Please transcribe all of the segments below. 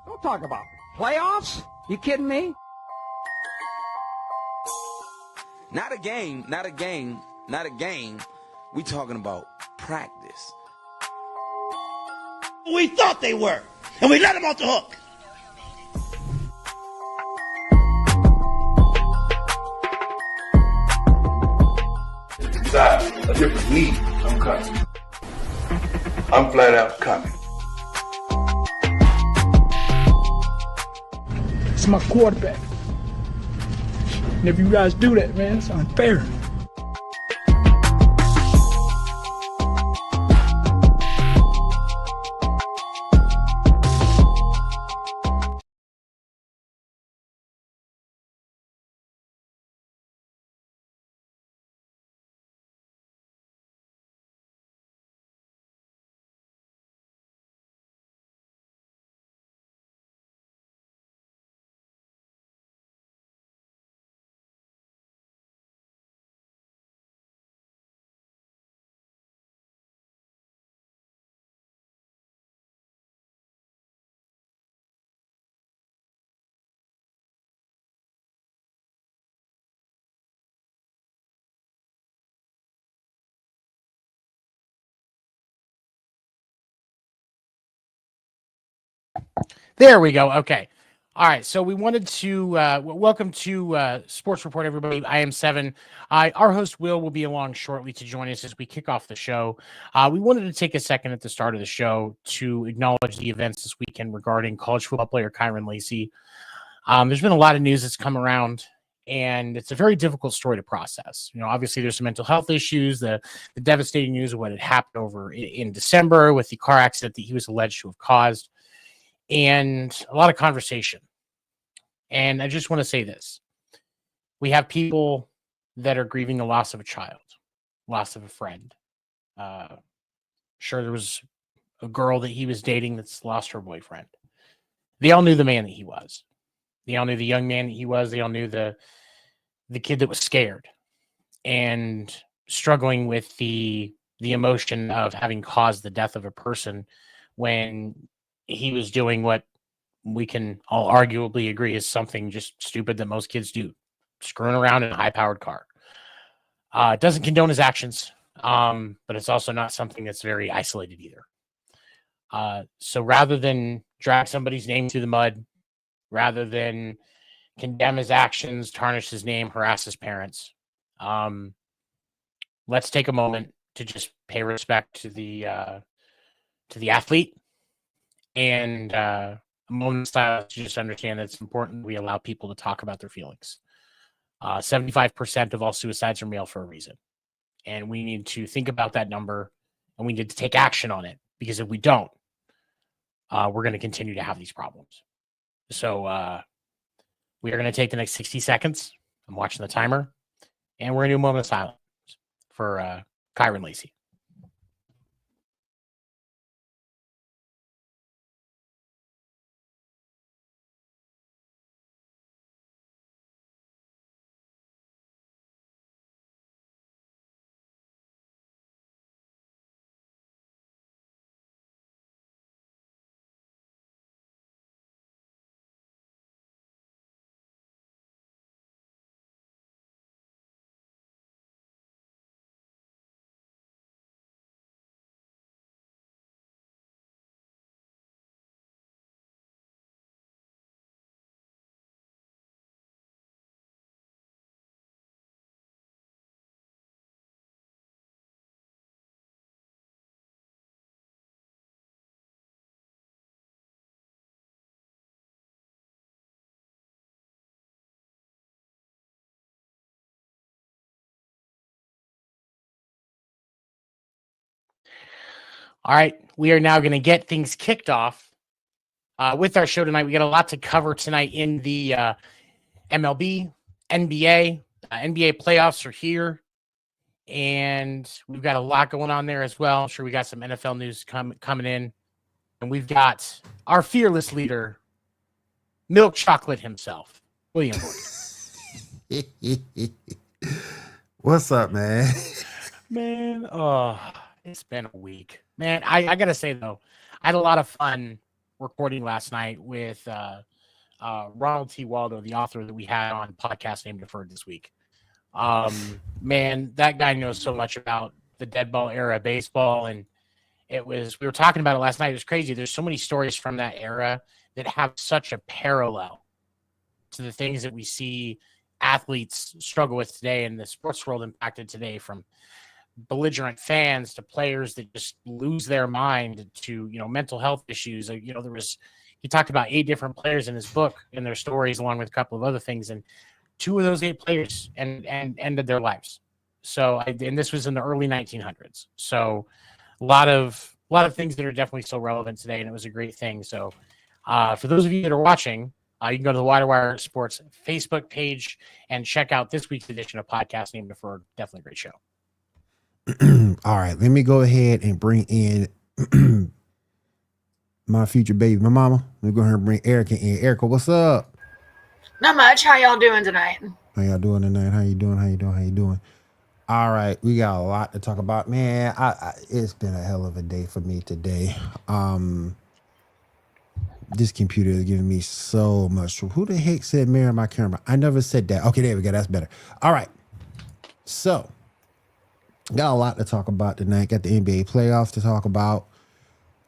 Don't talk about playoffs. You kidding me? Not a game, not a game, not a game. We talking about practice. We thought they were, and we let them off the hook. Decide a different need. I'm coming. I'm flat out coming. It's my quarterback. And if you guys do that, man, it's unfair. There we go. Okay. All right. So we wanted to welcome to Sports Report, everybody. I am Seven. Our host Will be along shortly to join us as we kick off the show. We wanted to take a second at the start of the show to acknowledge the events this weekend regarding college football player Kyren Lacy. There's been a lot of news that's come around, and it's a very difficult story to process. You know, obviously there's some mental health issues, the devastating news of what had happened over in December with the car accident that he was alleged to have caused, and a lot of conversation. And I just want to say this. We have people that are grieving the loss of a child, loss of a friend. Sure, there was a girl that he was dating that's lost her boyfriend. They all knew the man that he was. They all knew the young man that he was. They all knew the kid that was scared and struggling with the emotion of having caused the death of a person when he was doing what we can all arguably agree is something just stupid that most kids do, screwing around in a high-powered car. It doesn't condone his actions, but it's also not something that's very isolated either. So rather than drag somebody's name through the mud, rather than condemn his actions, tarnish his name, harass his parents, let's take a moment to just pay respect to the athlete, and a moment of silence to just understand that it's important that we allow people to talk about their feelings. 75% of all suicides are male for a reason. And we need to think about that number, and we need to take action on it, because if we don't, we're going to continue to have these problems. So we are going to take the next 60 seconds. I'm watching the timer, and we're going to do a moment of silence for Kyren Lacy. All right, we are now going to get things kicked off with our show tonight. We got a lot to cover tonight in the MLB, NBA. NBA playoffs are here, and we've got a lot going on there as well. I'm sure we got some NFL news coming in, and we've got our fearless leader, Milk Chocolate himself, William Morgan. What's up, man? Man, it's been a week. Man, I gotta say though, I had a lot of fun recording last night with Ronald T. Waldo, the author that we had on Podcast Name Deferred this week. Man, that guy knows so much about the dead ball era of baseball, and we were talking about it last night. It was crazy. There's so many stories from that era that have such a parallel to the things that we see athletes struggle with today and the sports world impacted today, from belligerent fans to players that just lose their mind to, mental health issues. He talked about 8 different players in his book and their stories, along with a couple of other things. And 2 of those 8 players and ended their lives. So, and this was in the early 1900s. So a lot of things that are definitely still relevant today. And it was a great thing. So for those of you that are watching, you can go to the Wire Sports Facebook page and check out this week's edition of Podcast Name Deferred. Definitely a great show. All right, let me go ahead and bring in my future baby, my mama. Let me go ahead and bring Erica in. Erica, what's up? Not much. How y'all doing tonight? How y'all doing tonight? How you doing? All right, we got a lot to talk about, man. It's been a hell of a day for me today. This computer is giving me so much trouble. Who the heck said mirror my camera? I never said that. Okay, there we go. That's better. All right. So, got a lot to talk about tonight. Got the NBA playoffs to talk about.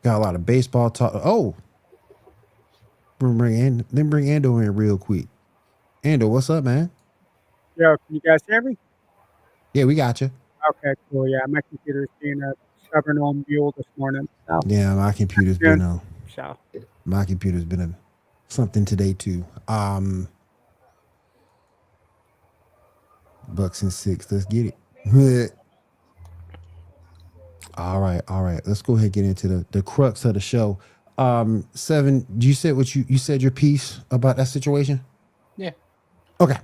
Got a lot of baseball talk. Oh, bring Ando in real quick. Ando, what's up, man? Yo, can you guys hear me? Yeah, we got you. Okay, cool. Yeah, my computer's being a stubborn old mule this morning. So. Yeah, my computer's been a something today too. Bucks and 6. Let's get it. All right. Let's go ahead and get into the crux of the show. 7, you said you said your piece about that situation? Yeah. Okay.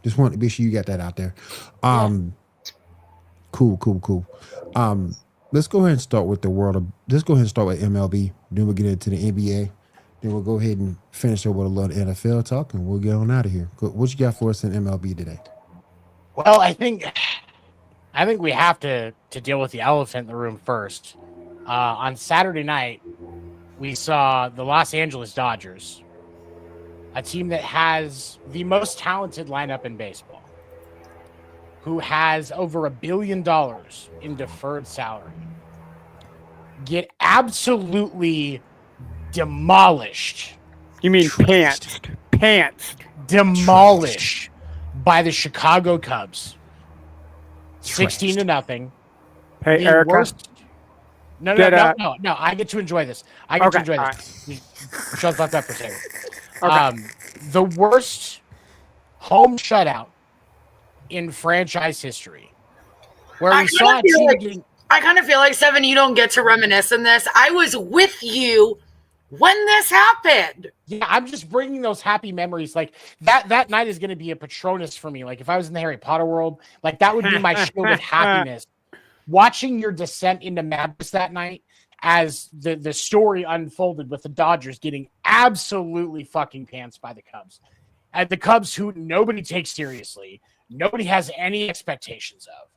Just wanted to be sure you got that out there. Cool. Let's go ahead and start with let's go ahead and start with MLB. Then we'll get into the NBA. Then we'll go ahead and finish up with a little NFL talk, and we'll get on out of here. What you got for us in MLB today? Well, I think we have to deal with the elephant in the room first. On Saturday night, we saw the Los Angeles Dodgers, a team that has the most talented lineup in baseball, who has over $1 billion in deferred salary, get absolutely demolished. You mean pantsed. Demolished by the Chicago Cubs. 16-0. Hey, The Erica. worst- No, I get to enjoy this. Shut the fuck up for a second. Okay. The worst home shutout in franchise history, where we saw a team I kind of feel like, Seven, you don't get to reminisce in this. I was with you when this happened. Yeah, I'm just bringing those happy memories. Like that night is going to be a Patronus for me. Like if I was in the Harry Potter world, like that would be my shield of happiness. Watching your descent into madness that night as the story unfolded with the Dodgers getting absolutely fucking pants by the Cubs. At the Cubs, who nobody takes seriously, nobody has any expectations of.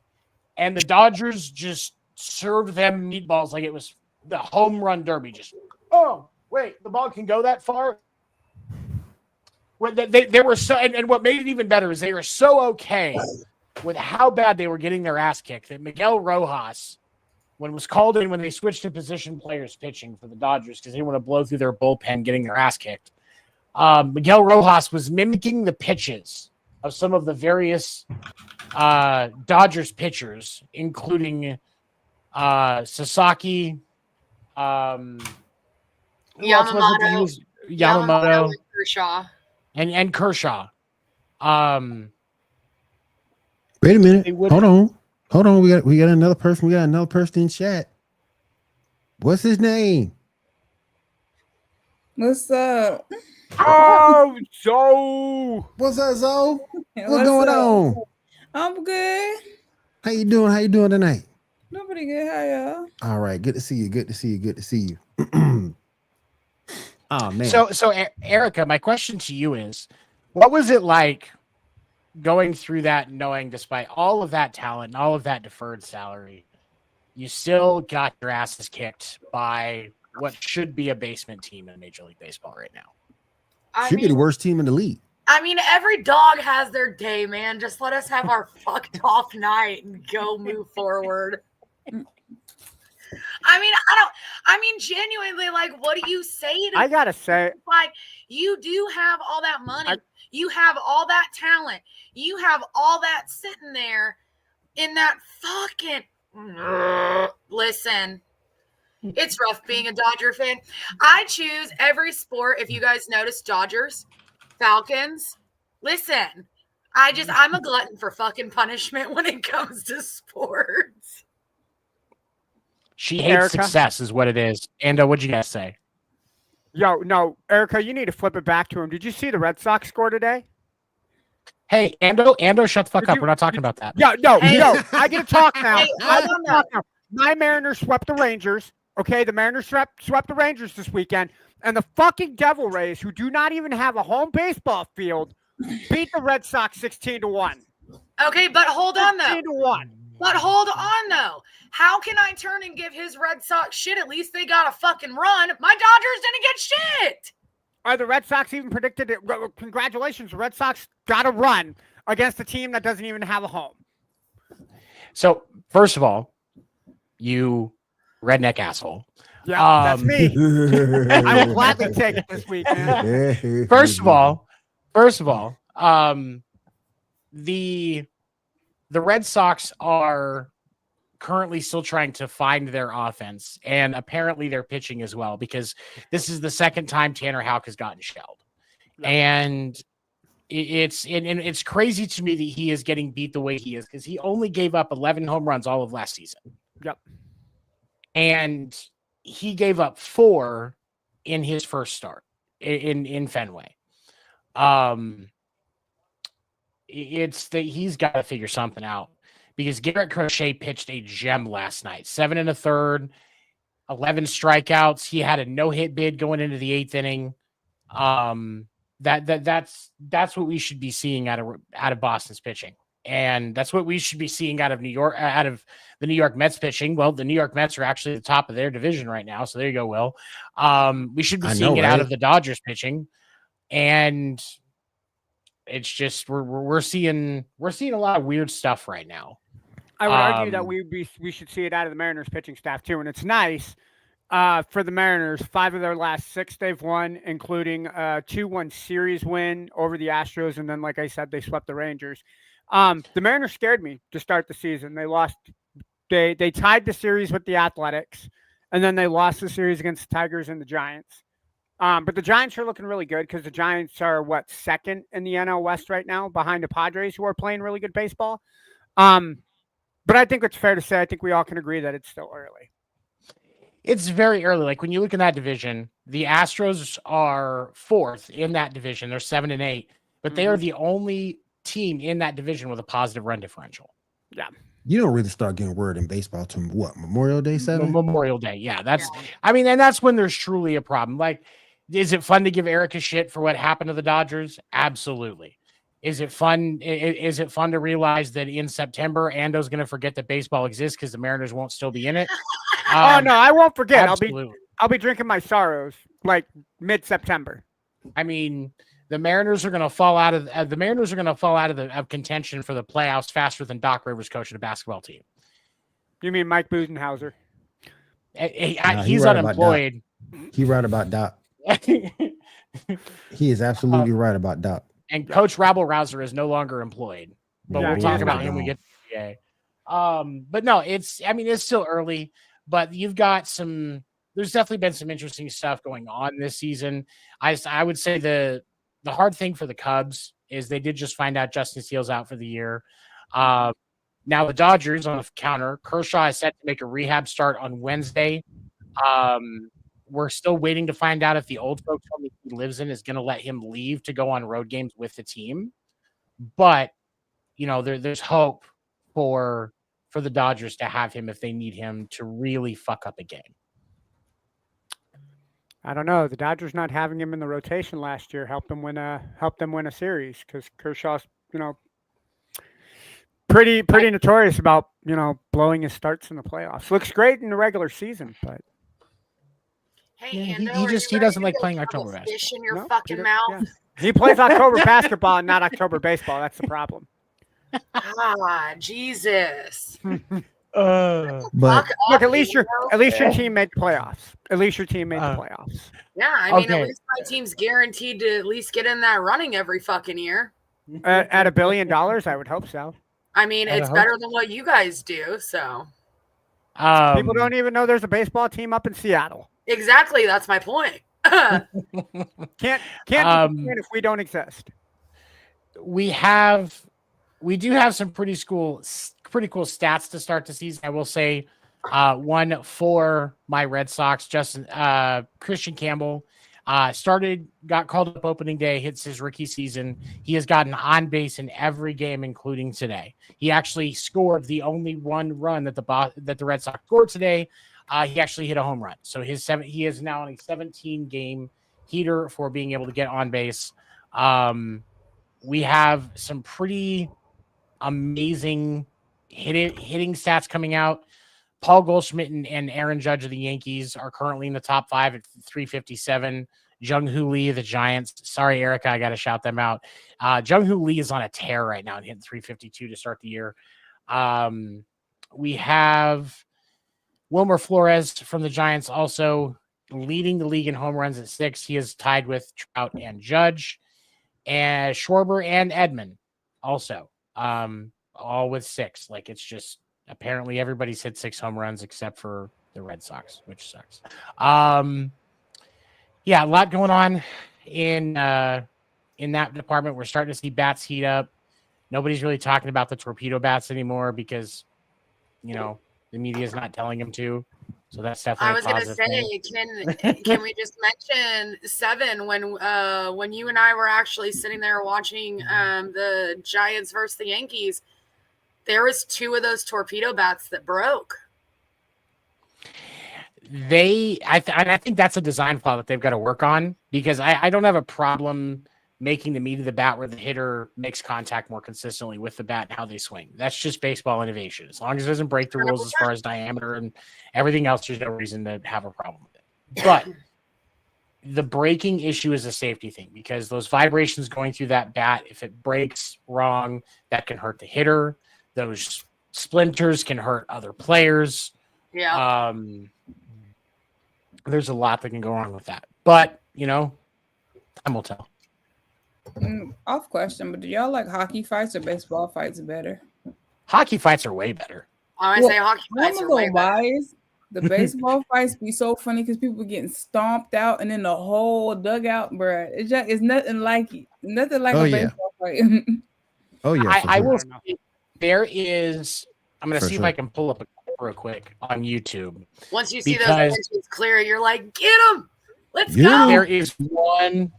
And the Dodgers just served them meatballs like it was the home run derby. Just, oh, wait, the ball can go that far? They were so, and what made it even better is they were so okay with how bad they were getting their ass kicked that Miguel Rojas, when it was called in when they switched to position players pitching for the Dodgers because they want to blow through their bullpen getting their ass kicked, Miguel Rojas was mimicking the pitches of some of the various Dodgers pitchers, including Sasaki, Yamamoto, Kershaw. And Kershaw. Wait a minute. Hold on. We got another person. We got another person in chat. What's his name? What's up? Oh, Zoe. What's up, Zoe? What's What's going up? on? I'm good. How you doing? How you doing tonight? Doing pretty good. How y'all? All right. Good to see you. Good to see you. Good to see you. Oh man. So Erica, my question to you is, what was it like going through that, knowing despite all of that talent and all of that deferred salary, you still got your asses kicked by what should be a basement team in Major League Baseball right now? Should be the worst team in the league. I mean, every dog has their day, man. Just let us have our fucked off night and go move forward. I mean, genuinely, like, what do you say to I gotta say, like, you do have all that money, you have all that talent, you have all that sitting there in that fucking listen. It's rough being a Dodger fan. I choose every sport. If you guys notice, Dodgers, Falcons. Listen, I'm a glutton for fucking punishment when it comes to sports. She hates Erica? success, is what it is. And what'd you guys say? yo, no, Erica, you need to flip it back to him. Did you see the Red Sox score today? Hey, Ando, shut the fuck up. We're not talking about that. Yeah, no, Hey. no. I get to talk now. Hey, I hold get on to talk now. My Mariners swept the Rangers. Okay, the Mariners swept the Rangers this weekend, and the fucking Devil Rays, who do not even have a home baseball field, beat the Red Sox 16-1. Okay, but hold on though. 16-1. But hold on though. How can I turn and give his Red Sox shit? At least they got a fucking run. My Dodgers didn't get shit. The Red Sox even predicted it. Congratulations, the Red Sox got a run against a team that doesn't even have a home. So, first of all, you redneck asshole. Yeah, that's me. I will gladly take it this week, man. First of all, the Red Sox are currently still trying to find their offense, and apparently their pitching as well, because this is the second time Tanner Houck has gotten shelled. And it's crazy to me that he is getting beat the way he is, because he only gave up 11 home runs all of last season. Yep. And he gave up 4 in his first start in Fenway. It's that he's got to figure something out, because Garrett Crochet pitched a gem last night. 7 1/3, 11 strikeouts. He had a no-hit bid going into the 8th inning. That's what we should be seeing out of Boston's pitching. And that's what we should be seeing out of New York, out of the New York Mets pitching. Well, the New York Mets are actually the top of their division right now. So there you go, Will. We should be seeing it out of the Dodgers pitching. And it's just we're seeing a lot of weird stuff right now. I would argue that we should see it out of the Mariners pitching staff too, and it's nice for the Mariners. 5 of their last 6 they've won, including a 2-1 series win over the Astros, and then, like I said, they swept the Rangers. The Mariners scared me to start the season. They lost. They tied the series with the Athletics, and then they lost the series against the Tigers and the Giants. But the Giants are looking really good, because the Giants are second in the NL West right now, behind the Padres, who are playing really good baseball. But I think it's fair to say, I think we all can agree that it's still early. It's very early. Like, when you look in that division, the Astros are 4th in that division. They're 7 8, but they are the only team in that division with a positive run differential. Yeah. You don't really start getting word in baseball to what, Memorial Day 7? Memorial Day. Yeah. I mean, and that's when there's truly a problem. Like, is it fun to give Erica shit for what happened to the Dodgers? Absolutely. Is it fun? Is it fun to realize that in September, Ando's going to forget that baseball exists because the Mariners won't still be in it? Oh no, I won't forget. Absolutely. I'll be drinking my sorrows like mid-September. I mean, the Mariners are going to fall out of contention for the playoffs faster than Doc Rivers coaching a basketball team. You mean Mike Budenhauser? He's unemployed. He's right about Doc. He is absolutely right about Doc. And Coach Rabble-Rouser is no longer employed, but we'll talk about him when we get to the NBA. But no, it's still early, but you've got there's definitely been some interesting stuff going on this season. I would say the hard thing for the Cubs is they did just find out Justin Steele's out for the year. Now the Dodgers, on the counter, Kershaw is set to make a rehab start on Wednesday. We're still waiting to find out if the old folks home he lives in is going to let him leave to go on road games with the team. But there's hope for the Dodgers to have him if they need him to really fuck up a game. I don't know. The Dodgers not having him in the rotation last year helped them win a series because Kershaw's pretty notorious about blowing his starts in the playoffs. Looks great in the regular season, but Hey, Yeah, Ando, he doesn't like playing Oktoberfest. Fish in your No, fucking he mouth. yeah. He plays October basketball and not October baseball. That's the problem. Ah, Jesus. But Fuck Look, off, at least your Ando. team made the playoffs. At least your team made the playoffs. Yeah, I mean, Okay. at least my team's guaranteed to at least get in that running every fucking year. At $1 billion, I would hope so. I mean, I it's hope better than what you guys do. So People don't even know there's a baseball team up in Seattle. exactly, that's my point. Can't if we don't exist. We do have some pretty cool stats to start the season. I will say one for my Red Sox, Christian Campbell got called up opening day, hits his rookie season. He has gotten on base in every game, including today. He actually scored the only one run that the Red Sox scored today. He actually hit a home run. So he is now on a 17-game heater for being able to get on base. We have some pretty amazing hitting stats coming out. Paul Goldschmidt and Aaron Judge of the Yankees are currently in the top 5 at 357. Jung-Hoo Lee of the Giants. Sorry, Erica, I got to shout them out. Jung-Hoo Lee is on a tear right now and hitting 352 to start the year. We have Wilmer Flores from the Giants also leading the league in home runs at 6. He is tied with Trout and Judge. And Schwarber and Edman also, all with 6. Like, it's just apparently everybody's hit 6 home runs except for the Red Sox, which sucks. Yeah, a lot going on in that department. We're starting to see bats heat up. Nobody's really talking about the torpedo bats anymore because, the media is not telling them to. So that's definitely I was going to say, can we just mention 7 when you and I were actually sitting there watching the Giants versus the Yankees, there was 2 of those torpedo bats that broke. I think that's a design flaw that they've got to work on because I don't have a problem making the meat of the bat where the hitter makes contact more consistently with the bat and how they swing. That's just baseball innovation. As long as it doesn't break the rules as far as diameter and everything else, there's no reason to have a problem with it. But the breaking issue is a safety thing because those vibrations going through that bat, if it breaks wrong, that can hurt the hitter. Those splinters can hurt other players. Yeah. There's a lot that can go wrong with that. But, time will tell. Off question, but do y'all like hockey fights or baseball fights better? Hockey fights are way better. I say hockey fights are way better. The baseball fights be so funny because people getting stomped out and then the whole dugout, bruh. It's nothing like it. Nothing like a baseball fight. Oh yeah. I will say there is. I'm going to see if sure. I can pull up a clip real quick on YouTube. Once you see those images clear, you're like, get them. Let's Yeah. go. There is one.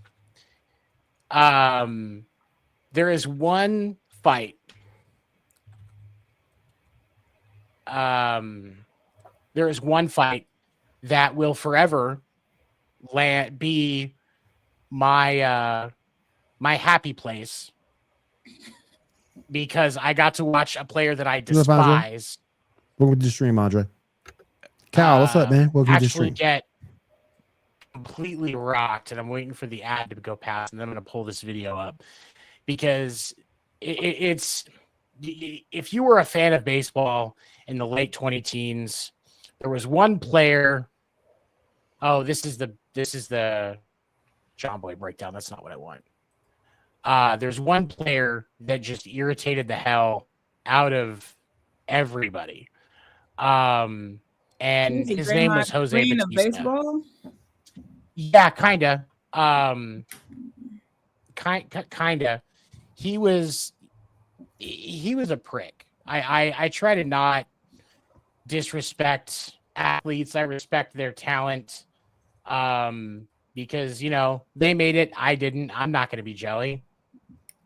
There is one fight. There is one fight that will forever be my happy place because I got to watch a player that I despise. Welcome to the stream, Andre. Cal, what's up, man? Welcome to the Actually stream. get completely rocked, and I'm waiting for the ad to go past, and then I'm going to pull this video up because it's if you were a fan of baseball in the late 20 teens, there was one player. Oh, this is the John Boy breakdown. That's not what I want. There's one player that just irritated the hell out of everybody. And his name was Jose Green of Bautista. baseball? Yeah, kinda. Kinda. He was a prick. I try to not disrespect athletes. I respect their talent. Because they made it. I didn't. I'm not going to be jelly.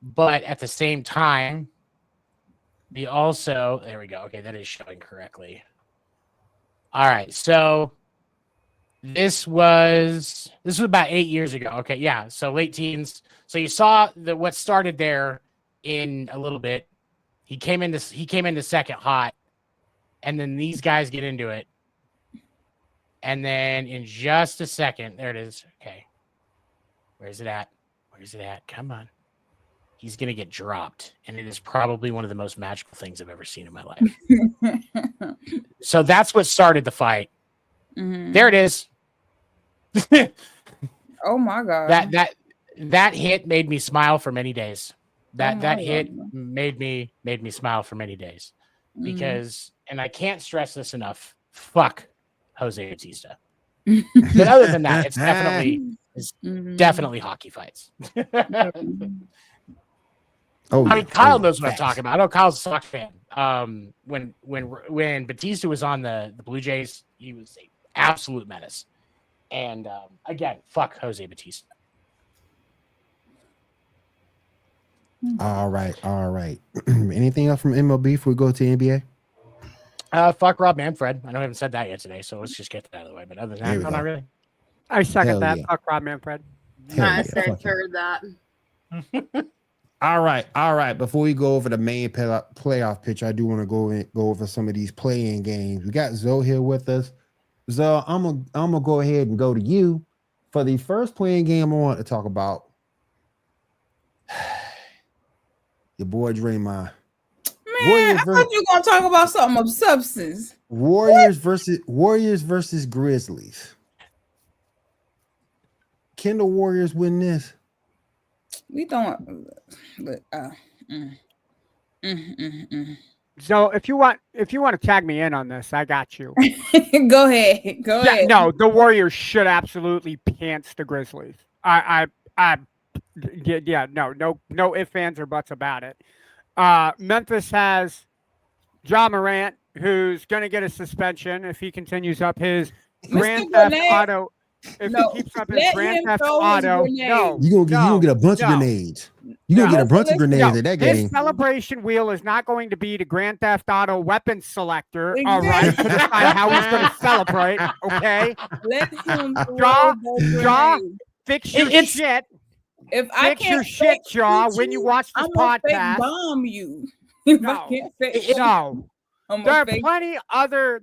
But at the same time, there we go. Okay, that is showing correctly. All right, so this was about 8 years ago. Okay, yeah, so late teens. So you saw what started there in a little bit. He came into second hot, and then these guys get into it. And then in just a second, there it is. Okay. Where's it at? Come on. He's going to get dropped. And it is probably one of the most magical things I've ever seen in my life. So that's what started the fight. Mm-hmm. There it is. Oh my God. That hit made me smile for many days. That hit God. made me smile for many days. Because, and I can't stress this enough, fuck Jose Batista. But other than that, it's definitely hockey fights. Oh, I mean, Kyle knows what I'm talking about. I know Kyle's a Sox fan. When Batista was on the Blue Jays, he was an absolute menace. And again, fuck Jose Batista. All right. Anything else from MLB before we go to NBA? Fuck Rob Manfred. I know I haven't said that yet today, so let's just get that out of the way. But other than that, no, not really. I second Hell that. yeah. Fuck Rob Manfred. I said third that. All right. Before we go over the main playoff picture, I do want to go over some of these play-in games. We got Zoe here with us. Zoe, I'm gonna go ahead and go to you for the first play-in game I want to talk about. Your boy Draymond. Man, I thought you were gonna talk about something of substance. Warriors versus Grizzlies. Can the Warriors win this? We don't. So if you want to tag me in on this, I got you. Go ahead. No, the Warriors should absolutely pants the Grizzlies. No ifs, ands, or buts about it. Memphis has Ja Morant, who's going to get a suspension if he continues up his Grand Theft Auto. If he keeps up his Grand Theft Auto, you're gonna get a bunch of grenades. You're gonna get a bunch of grenades at that game. His celebration wheel is not going to be the Grand Theft Auto weapons selector. All right, to decide how he's going to celebrate. Okay, let him draw. Fix your shit. If I fix your shit, Jaw, when you watch this podcast, bomb you. No. There are plenty other.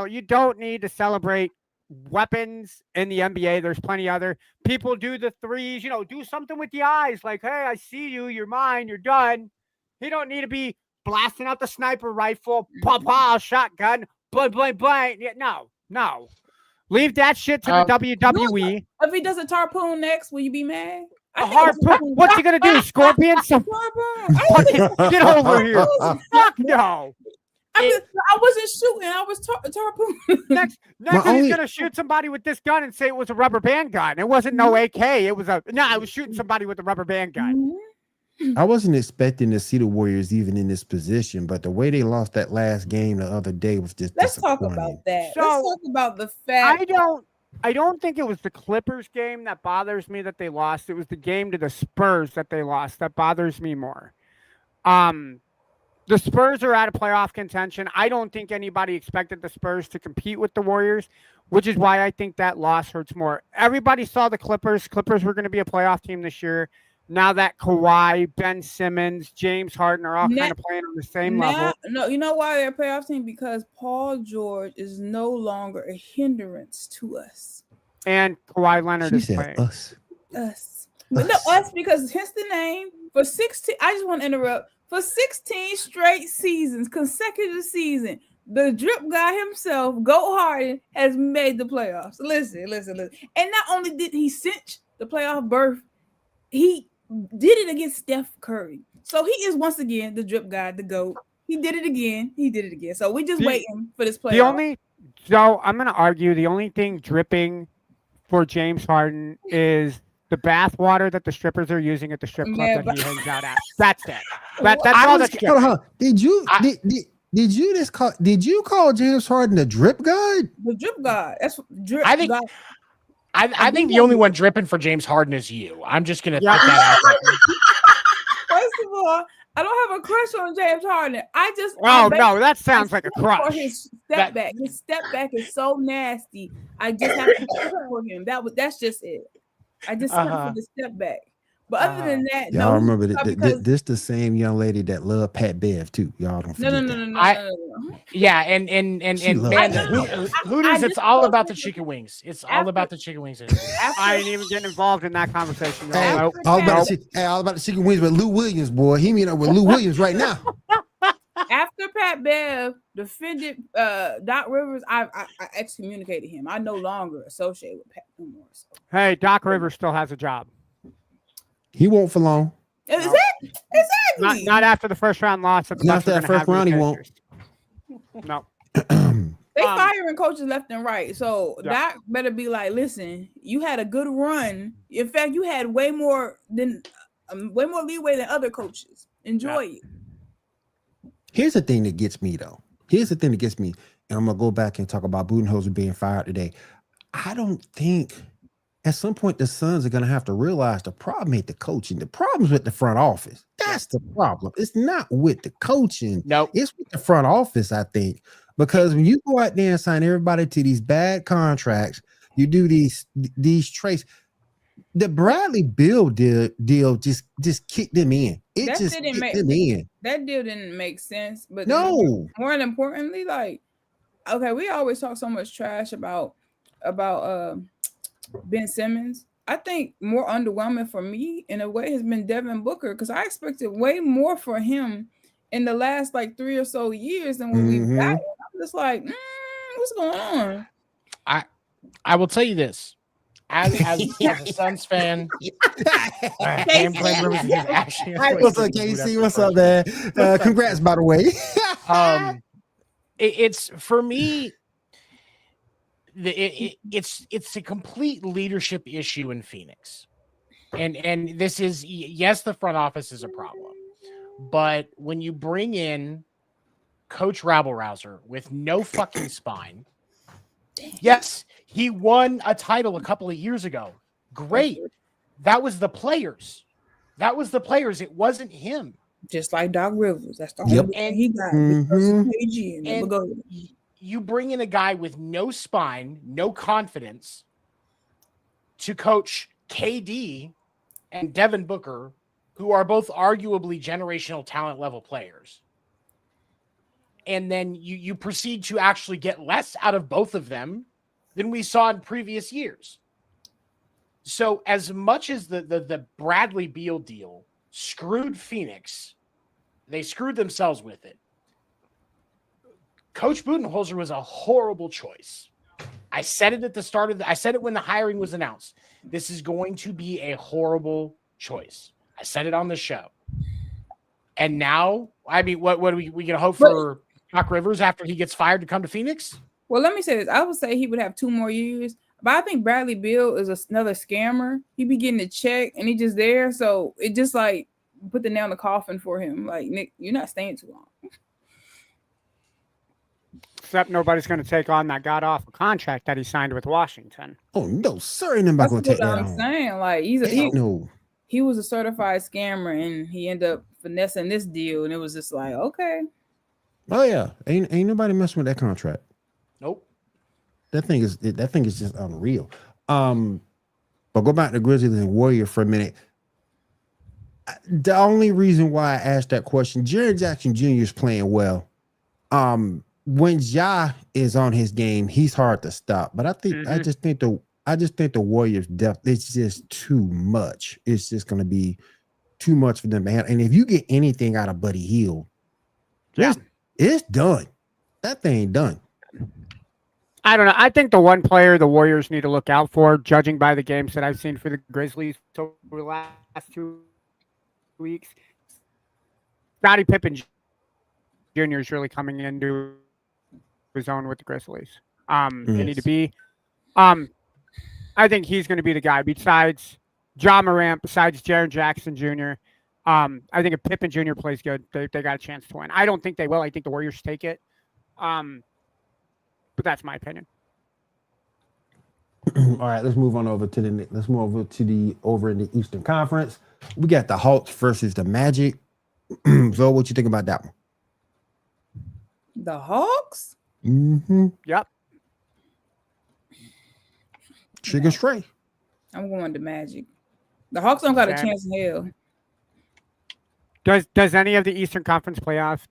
You don't need to celebrate weapons in the NBA. There's plenty other people do the threes. Do something with the eyes. Like, hey, I see you. You're mine. You're done. He don't need to be blasting out the sniper rifle, pow, shotgun, blank. No. Leave that shit to the WWE. If he does a tarpoon next, will you be mad? Harpoon? What's he gonna do? Scorpion? Get over here! Fuck no! I wasn't shooting. I was tarpoon. Next he's gonna shoot somebody with this gun and say it was a rubber band gun. It wasn't no AK. It was I was shooting somebody with a rubber band gun. I wasn't expecting to see the Warriors even in this position, but the way they lost that last game the other day was just Let's talk about that. So, let's talk about the fact. I don't think it was the Clippers game that bothers me that they lost. It was the game to the Spurs that they lost that bothers me more. The Spurs are out of playoff contention. I don't think anybody expected the Spurs to compete with the Warriors, which is why I think that loss hurts more. Everybody saw the Clippers. Clippers were going to be a playoff team this year. Now that Kawhi, Ben Simmons, James Harden are all kind of playing on the same level. No, you know why they're a playoff team? Because Paul George is no longer a hindrance to us. And Kawhi Leonard is playing. Us. But no, us because hence the name. For 16, I just want to interrupt. For 16 straight seasons, consecutive season, the drip guy himself, Go Harden, has made the playoffs. Listen. And not only did he cinch the playoff berth, he did it against Steph Curry. So he is once again the drip guy, the GOAT. He did it again. So we're just waiting for this playoff. So I'm going to argue the only thing dripping for James Harden is the bath water that the strippers are using at the strip club that he hangs out at. That's it. That's all that's dripping. Did Did you call James Harden the drip god? The drip god. That's drip. I think god. I think the only one dripping for James Harden is you. I'm just gonna put that out there. First of all, I don't have a crush on James Harden. Oh no, that sounds like a crush. His step back. His step back is so nasty. I just have to for him. That's just it. I just for the step back. But other than that, y'all no. remember this the same young lady that loved Pat Bev too. Y'all don't forget No. Yeah, and man, Hooters, it's all about the chicken wings. It's all about the chicken wings. I ain't even getting involved in that conversation. All about the chicken wings with Lou Williams, boy. He meet up with Lou Williams right now. After Pat Bev defended Doc Rivers, I excommunicated him. I no longer associate with Pat no more. So. Hey, Doc Rivers still has a job. He won't for long. Exactly. Not after the first round loss. Not after that first round, he won't. No. They firing coaches left and right. So Doc better be like, listen, you had a good run. In fact, you had way more leeway than other coaches. Enjoy it. Here's the thing that gets me, though. And I'm gonna go back and talk about Budenholzer being fired today. I don't think at some point the Suns are gonna have to realize the problem ain't the coaching. The problem's with the front office. That's the problem. It's not with the coaching. No, it's with the front office, I think. Because when you go out there and sign everybody to these bad contracts, you do these trades. The Bradley Beal deal just kicked them in. That deal didn't make sense. But no, more importantly, like, okay, we always talk so much trash about Ben Simmons. I think more underwhelming for me in a way has been Devin Booker, because I expected way more for him in the last like 3 or so years than what we got. I'm just like, what's going on? I will tell you this. As a Suns fan, what's up, KC? What's up, man? Congrats, by the way. It's for me. It's a complete leadership issue in Phoenix, and this is, yes, the front office is a problem, but when you bring in Coach Rabble-Rouser with no fucking spine, yes, he won a title a couple of years ago. Great, that was the players. It wasn't him. Just like Doc Rivers, that's the only thing he got. And you bring in a guy with no spine, no confidence to coach KD and Devin Booker, who are both arguably generational talent level players. And then you proceed to actually get less out of both of them than we saw in previous years. So as much as the Bradley Beal deal screwed Phoenix, they screwed themselves with it. Coach Budenholzer was a horrible choice. I said it at the start I said it when the hiring was announced. This is going to be a horrible choice. I said it on the show. And now, I mean, what are we going to hope for Doc Rivers after he gets fired to come to Phoenix? Well, let me say this. I would say he would have 2 more years, but I think Bradley Beal is another scammer. He be getting a check and he just there. So it just like put the nail in the coffin for him. Like, Nick, you're not staying too long. Except nobody's going to take on that god-awful contract that he signed with Washington. Oh, no, sir. Ain't nobody going to take that on. I'm saying. Like, he was a certified scammer, and he ended up finessing this deal, and it was just like, okay. Oh, yeah. Ain't nobody messing with that contract. Nope. That thing is just unreal. But go back to Grizzlies and Warrior for a minute. The only reason why I asked that question, Jaren Jackson Jr. is playing well. When Ja is on his game, he's hard to stop. But I think I just think the Warriors' depth, it's just too much. It's just going to be too much for them to handle. And if you get anything out of Buddy Hield, it's done. That thing done. I don't know. I think the one player the Warriors need to look out for, judging by the games that I've seen for the Grizzlies over the last 2 weeks, Scottie Pippen Jr. is really coming into his own with the Grizzlies. They need to be. I think he's going to be the guy besides Ja Morant, besides Jaren Jackson Jr. I think if Pippen Jr. plays good, they got a chance to win. I don't think they will. I think the Warriors take it. But that's my opinion. All right, let's move on over to the over in the Eastern Conference. We got the Hawks versus the Magic. So, what you think about that one? The Hawks? Mm-hmm. Yep. Sugar Stray. I'm going to Magic. The Hawks don't got a Okay. chance in hell. Does any of the Eastern Conference playoff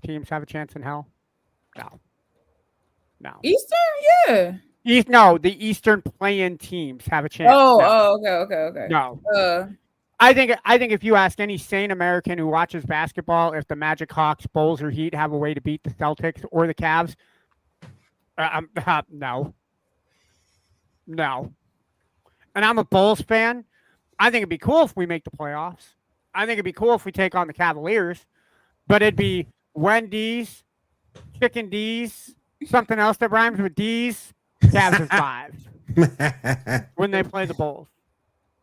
teams have a chance in hell? No. Eastern? Yeah. No, the Eastern play-in teams have a chance. Okay. No. I think if you ask any sane American who watches basketball, if the Magic, Hawks, Bulls, or Heat have a way to beat the Celtics or the Cavs, no. And I'm a Bulls fan. I think it'd be cool if we make the playoffs. I think it'd be cool if we take on the Cavaliers, but it'd be Wendy's, Chicken D's, something else that rhymes with D's. Cavs in 5 when they play the Bulls.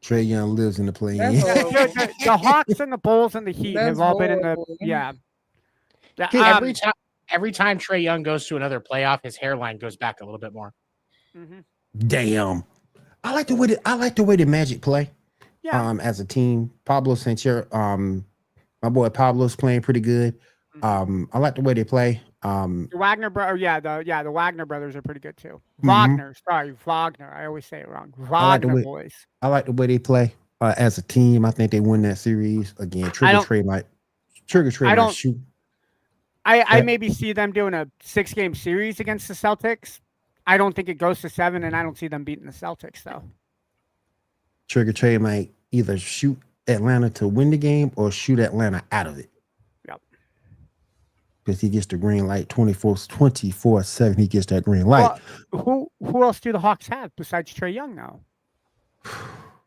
Trae Young lives in the play. That's horrible. The Hawks and the Bulls and the Heat That's have all been in the horrible. Every time Trae Young goes to another playoff, his hairline goes back a little bit more. Mhm. Damn. I like the way the Magic play. Yeah. As a team. Pablo Sancher, my boy Pablo's playing pretty good. I like the way they play. The Wagner the Wagner brothers are pretty good too. Mhm. Wagner. I always say it wrong. I like the Wagner way- boys. I like the way they play as a team. I think they win that series again. Trigger Trey might shoot. I maybe see them doing a 6-game series against the Celtics. I don't think it goes to 7, and I don't see them beating the Celtics though. Trigger Trey might either shoot Atlanta to win the game or shoot Atlanta out of it. Yep. Because he gets the green light 24/7. He gets that green light. Well, who else do the Hawks have besides Trae Young now?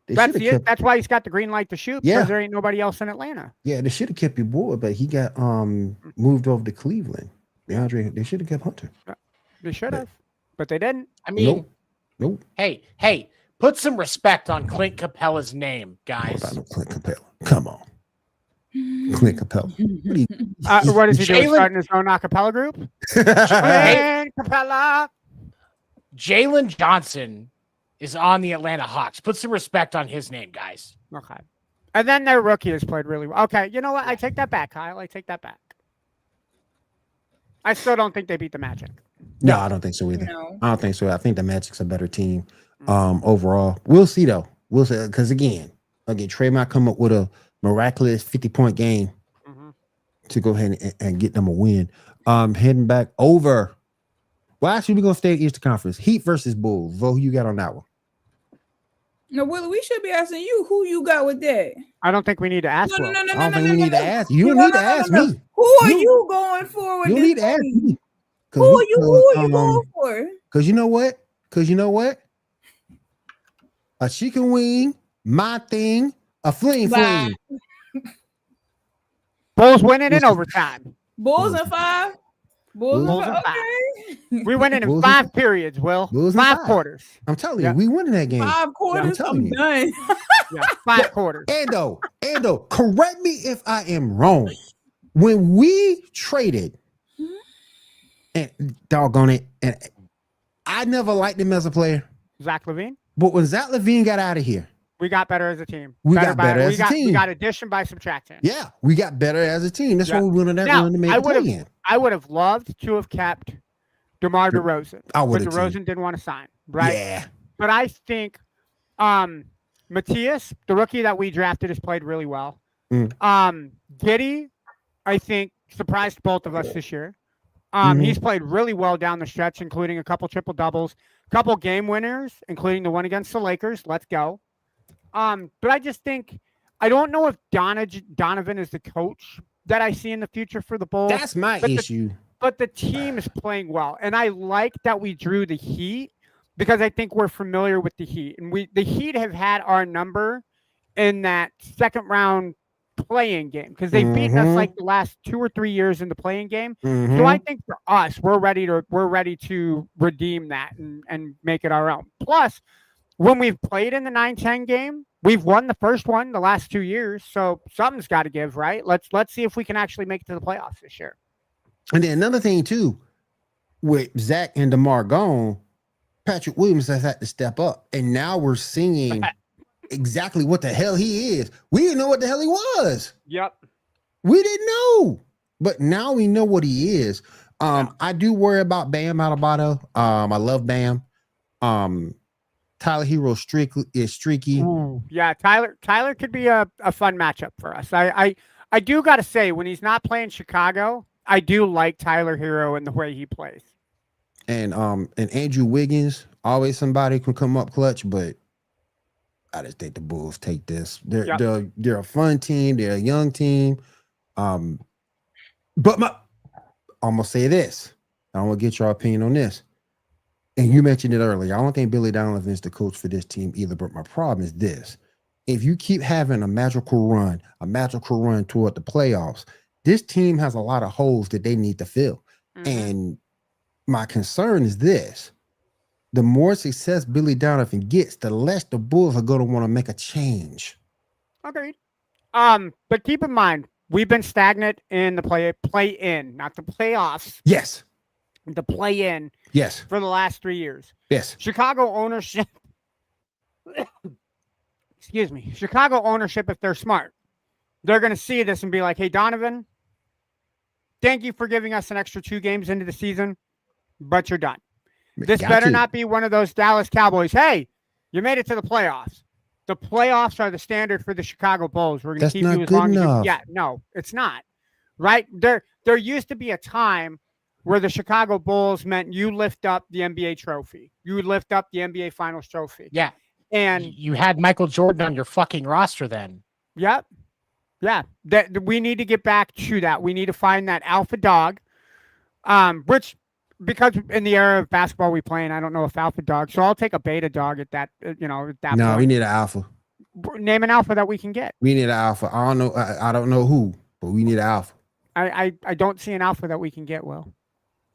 They That's shoulda it. kept- That's why he's got the green light to shoot. Yeah. Because there ain't nobody else in Atlanta. Yeah, they should have kept your boy, but he got moved over to Cleveland. They should have kept Hunter. They should have, but they didn't. I mean, Nope. hey, put some respect on Clint Capella's name, guys. About no Clint Capella. Come on. Clint Capella. What is he doing? Jalen- Starting his own acapella group? Hey, Clint Capella. Jalen Johnson is on the Atlanta Hawks. Put some respect on his name, guys. Okay. And then their rookie has played really well. Okay, you know what? I take that back, Kyle. I take that back. I still don't think they beat the Magic. No, I don't think so either. No. I don't think so. I think the Magic's a better team overall. We'll see though. We'll see because again, Trey might come up with a miraculous 50-point game to go ahead and get them a win. Heading back over. Well, actually, we're gonna stay at Eastern Conference. Heat versus Bulls. Vo, who you got on that one? No, Willie, we should be asking you who you got with that. I don't think we need to ask. No, Will. no, no, I no, don't no, think no, we no, need to no. ask. You don't No, need to no, no, ask no. me. Who are You- you going for with You don't this need to ask team? me. Who are you going for? Because you know what? A chicken wing, my thing, a fling Bye. fling. Bulls winning in overtime. Bulls and 5? Bulls Bulls and and 5. Okay. We went in Bulls 5 periods, Will. Bulls in 5 5. quarters. I'm telling you, Yeah. we winning that game. 5 quarters, telling I'm you. done. Yeah, 5 quarters. Ando, correct me if I am wrong. When we traded, and doggone it, and I never liked him as a player, Zach LaVine. but when Zach LaVine got out of here, We got better as a team. We got better as a team. We got addition by subtraction. yeah, we got better as a team. That's Yeah. why we went on that Now, run to make I the would have, play-in. I would have loved to have kept DeMar DeRozan, I but would have DeRozan didn't want to sign, right? Yeah. But I think Matthias, the rookie that we drafted, has played really well. Giddey, I think, surprised both of us this year. He's played really well down the stretch, including a couple triple doubles, a couple game winners, including the one against the Lakers. Let's go. But I just think I don't know if Donovan is the coach that I see in the future for the Bulls. That's my issue. But the team is playing well, and I like that we drew the Heat because I think we're familiar with the Heat, and the Heat have had our number in that second round playing game because they've beaten us like the last 2 or 3 years in the playing game. So I think for us, we're ready to redeem that and make it our own. Plus, when we've played in the 9-10 game, we've won the first one the last 2 years. So something's got to give, right? Let's see if we can actually make it to the playoffs this year. And then another thing too, with Zach and DeMar gone, Patrick Williams has had to step up, and now we're seeing exactly what the hell he is. We didn't know what the hell he was. Yep. We didn't know, but now we know what he is. I do worry about Bam Adebayo. I love Bam. Tyler Hero is streaky. Ooh, yeah, Tyler could be a fun matchup for us. I do got to say, when he's not playing Chicago, I do like Tyler Hero and the way he plays. And Andrew Wiggins, always somebody can come up clutch, but I just think the Bulls take this. They're a fun team. They're a young team. But I'm gonna say this. I want to get your opinion on this. And you mentioned it earlier. I don't think Billy Donovan's the coach for this team either. But my problem is this: if you keep having a magical run toward the playoffs, this team has a lot of holes that they need to fill. Mm-hmm. And my concern is this: the more success Billy Donovan gets, the less the Bulls are going to want to make a change. Agreed. But keep in mind, we've been stagnant in the play-in, not the playoffs. Yes. The play-in. Yes. For the last 3 years. Yes. Chicago ownership. Excuse me. Chicago ownership, if they're smart, they're going to see this and be like, hey, Donovan, thank you for giving us an extra 2 games into the season, but you're done. This better not be one of those Dallas Cowboys. Hey, you made it to the playoffs. The playoffs are the standard for the Chicago Bulls. We're going to keep you as long as you. Yeah, no, it's not. Right? There used to be a time where the Chicago Bulls meant you lift up the NBA trophy. You would lift up the NBA Finals trophy. Yeah. And you had Michael Jordan on your fucking roster then. Yep. Yeah. We need to get back to that. We need to find that alpha dog. Which, because in the era of basketball we play, and I don't know if alpha dog, so I'll take a beta dog at that, at that No, point. we need an alpha. Name an alpha that we can get. We need an alpha. I don't know. I don't know who, but we need an alpha. I don't see an alpha that we can get, Will.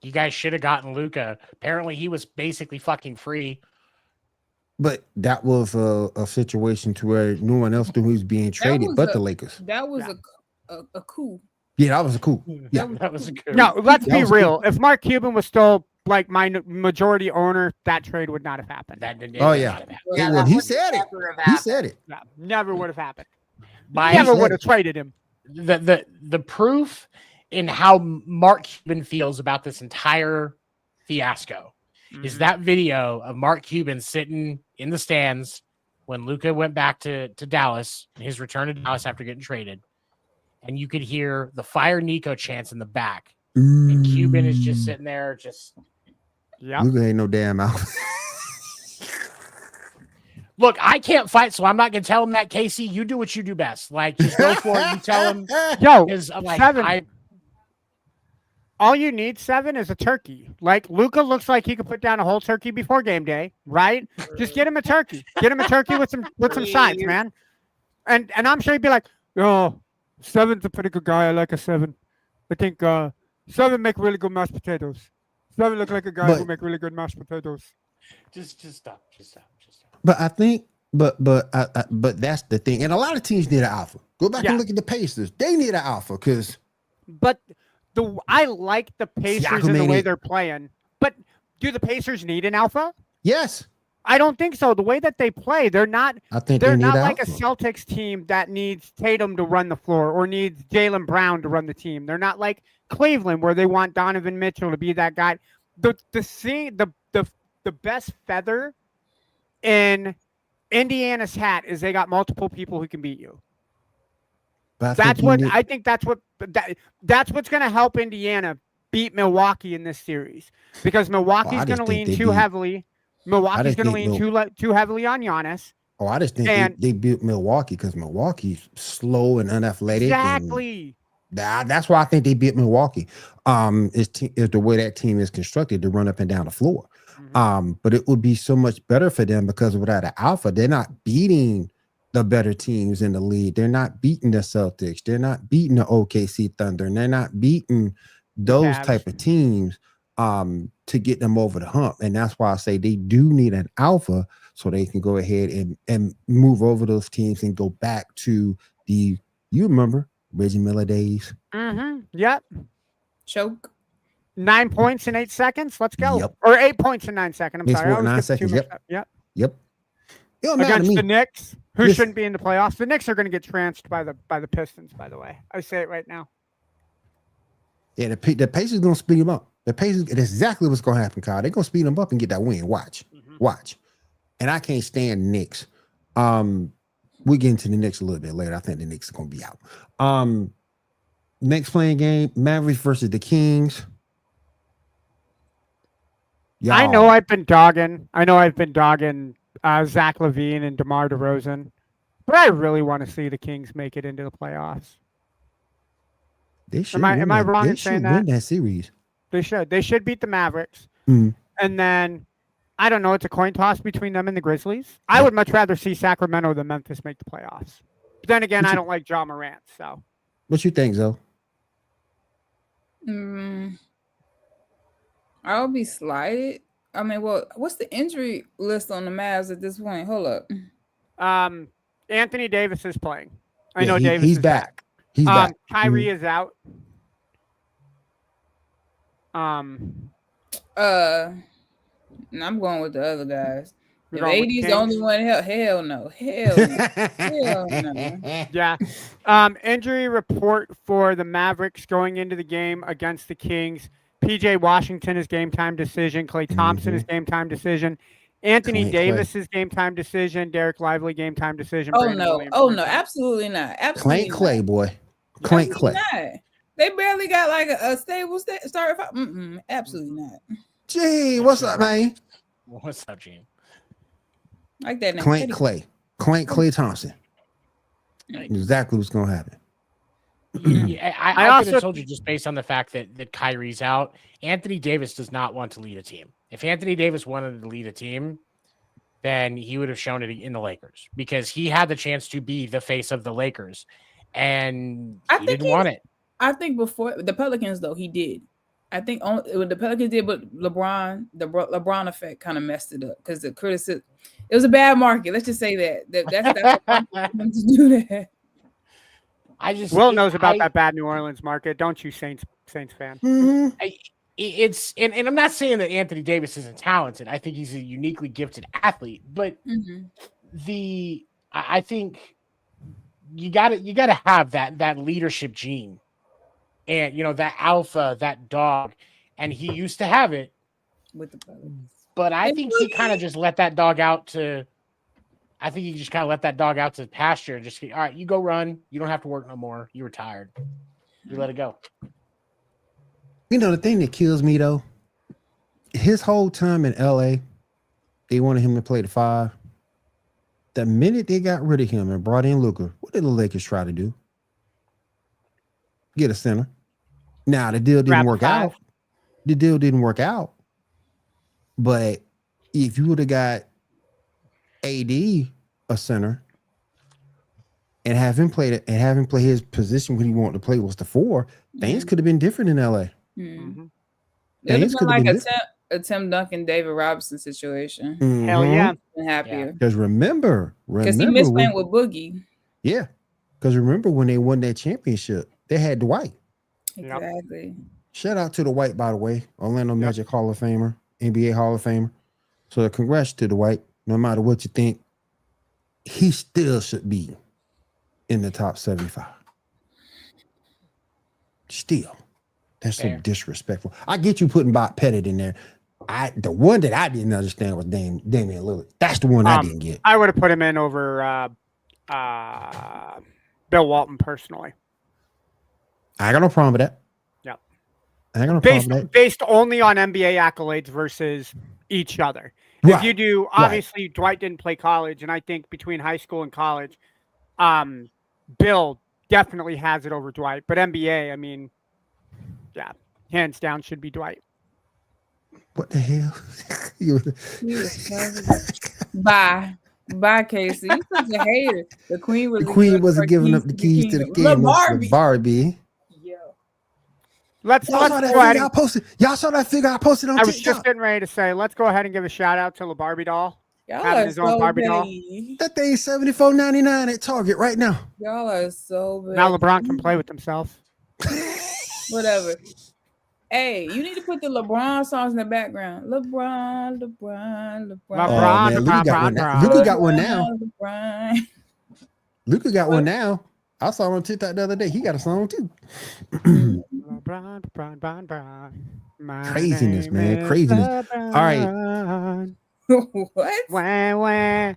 You guys should have gotten Luka. Apparently he was basically fucking free. But that was a situation to where no one else knew he was being traded but the Lakers. That was a coup. Yeah, that was a coup. Yeah, that was a coup. No, let's be real. If Mark Cuban was still like my majority owner, that trade would not have happened. He said it. He said it. Yeah, never would have happened. Never would have traded him. The proof in how Mark Cuban feels about this entire fiasco is that video of Mark Cuban sitting in the stands when Luka went back to Dallas, his return to Dallas after getting traded. And you could hear the Fire Nico chants in the back. And Cuban is just sitting there, Luka ain't no damn out. Look, I can't fight, so I'm not going to tell him that, Casey. You do what you do best. Like, just go for it. You tell him. Yo, like, 7. All you need, 7, is a turkey. Like, Luka looks like he could put down a whole turkey before game day, right? Just get him a turkey. Get him a turkey with some sides, man. And I'm sure he'd be like, oh, 7's a pretty good guy. I like a 7. I think 7 make really good mashed potatoes. 7 look like a guy who make really good mashed potatoes. Just stop. But I think, but that's the thing. And a lot of teams need an alpha. Go back and look at the Pacers. They need an alpha because. But I like the Pacers in the way they're playing. But do the Pacers need an alpha? Yes. I don't think so. The way that they play, they're not. I think they're they not need like alpha. a Celtics team that needs Tatum to run the floor or needs Jaylen Brown to run the team. They're not like Cleveland where they want Donovan Mitchell to be that guy. The best feather in Indiana's hat is they got multiple people who can beat you. That's what's going to help Indiana beat Milwaukee in this series because Milwaukee's going to lean too heavily. Milwaukee's going to lean too heavily on Giannis. Oh, I just think they beat Milwaukee because Milwaukee's slow and unathletic. Exactly. That's why I think they beat Milwaukee. Is the way that team is constructed to run up and down the floor. Mm-hmm. But it would be so much better for them because without an alpha, they're not beating the better teams in the league. They're not beating the Celtics. They're not beating the OKC Thunder. And they're not beating those type of teams to get them over the hump. And that's why I say they do need an alpha so they can go ahead and move over those teams and go back to you remember Reggie Miller days. Mm-hmm. Yep. Choke. 9 points in 8 seconds. Let's go. Yep. Or 8 points in 9 seconds. I'm It's sorry. I what, always 9 get seconds? too mixed up. Yep. It don't matter to Against me. the Knicks, who Listen. shouldn't be in the playoffs. The Knicks are going to get trounced by the Pistons, by the way. I say it right now. Yeah, the Pacers gonna speed them up. The Pacers, that's exactly what's gonna happen, Kyle. They're gonna speed them up and get that win. Watch. And I can't stand the Knicks. We get into the Knicks a little bit later. I think the Knicks are gonna be out. Next playing game, Mavericks versus the Kings. I know I've been dogging Zach LaVine and DeMar DeRozan, but I really want to see the Kings make it into the playoffs. They should. Am I wrong in saying that? Win that series. They should. They should beat the Mavericks. Mhm. And then, I don't know, it's a coin toss between them and the Grizzlies. I would much rather see Sacramento than Memphis make the playoffs. But then again, I don't like Ja Morant. So, What you think, Zoe? I'll be slighted. I mean, well, what's the injury list on the Mavs at this point? Hold up. Anthony Davis is playing. I Yeah, know Davis he's is back. He's back. Kyrie is out. I'm going with the other guys. You're If going with AD's the the only Kings? one, hell no. Hell no. Yeah. Injury report for the Mavericks going into the game against the Kings. PJ Washington is game time decision. Klay Thompson is game time decision. Anthony Klay. Davis is game time decision. Derek Lively game time decision. Oh Brandon no. Williams, Oh game no. time. Absolutely not. Absolutely Clay, boy. Clank Clay. not. They barely got like a stable start. Absolutely not. Gee, what's up, man? What's up, Gene? Like that. Clank Clay. Clank Clay Thompson. Exactly what's gonna happen. Yeah, I could also- have told you just based on the fact that Kyrie's out. Anthony Davis does not want to lead a team. If Anthony Davis wanted to lead a team, then he would have shown it in the Lakers because he had the chance to be the face of the Lakers, and he didn't want it. I think before the Pelicans, though, he did. I think only what the Pelicans did, but the LeBron effect kind of messed it up because the criticism. It was a bad market. Let's just say that's to do that. Will knows about that bad New Orleans market, don't you, Saints fan? It's and I'm not saying that Anthony Davis isn't talented. I think he's a uniquely gifted athlete, but I think you gotta have that leadership gene, and that alpha, that dog, and he used to have it with the Pelicans. But I think he kind of just let that dog out to. I think he just kind of let that dog out to pasture. Just all right, you go run. You don't have to work no more. You retired. You let it go. You know the thing that kills me though, his whole time in LA, they wanted him to play the 5. The minute they got rid of him and brought in Luka, what did the Lakers try to do? Get a center. Now the deal didn't work out. The deal didn't work out. But if you would have got AD a center and have him play his position when he wanted to play was the 4, things could have been different in LA. It Things was could have like been a Tim Duncan, David Robinson situation. Hell yeah. I'm happier. Because remember Because he missed playing with Boogie. Yeah. Because remember when they won that championship, they had Dwight. Exactly. Shout out to Dwight, by the way. Orlando Magic Hall of Famer, NBA Hall of Famer. So congrats to Dwight. No matter what you think, he still should be in the top 75. Still. That's so disrespectful. I get you putting Bob Pettit in there. The one that I didn't understand was Damian Lillard. That's the one I didn't get. I would have put him in over Bill Walton personally. I got no problem with that. Yep. I got no problem with that. Based only on NBA accolades versus each other. Right. If you do, obviously Dwight didn't play college, and I think between high school and college, Bill definitely has it over Dwight. But NBA, I mean, yeah, hands down should be Dwight. What the hell? Bye, Casey. You're such a hater. The Queen wasn't giving up the keys to the kingdom. Barbie. Let's go ahead. Y'all saw that figure I posted on I was TikTok. just getting ready to say, let's go ahead and give a shout out to LaBarbie doll. Y'all having are his own so Barbie doll. petty. That thing's $74.99 at Target right now. Y'all are so bad. Now LeBron can play with himself. Whatever. Hey, you need to put the LeBron songs in the background. LeBron. Oh, man, Luka got one now. Luka got one now. LeBron. Luka got one now. I saw him on TikTok the other day. He got a song too. LeBron. My Craziness, name man. is Craziness. LeBron. All right. What? Wah.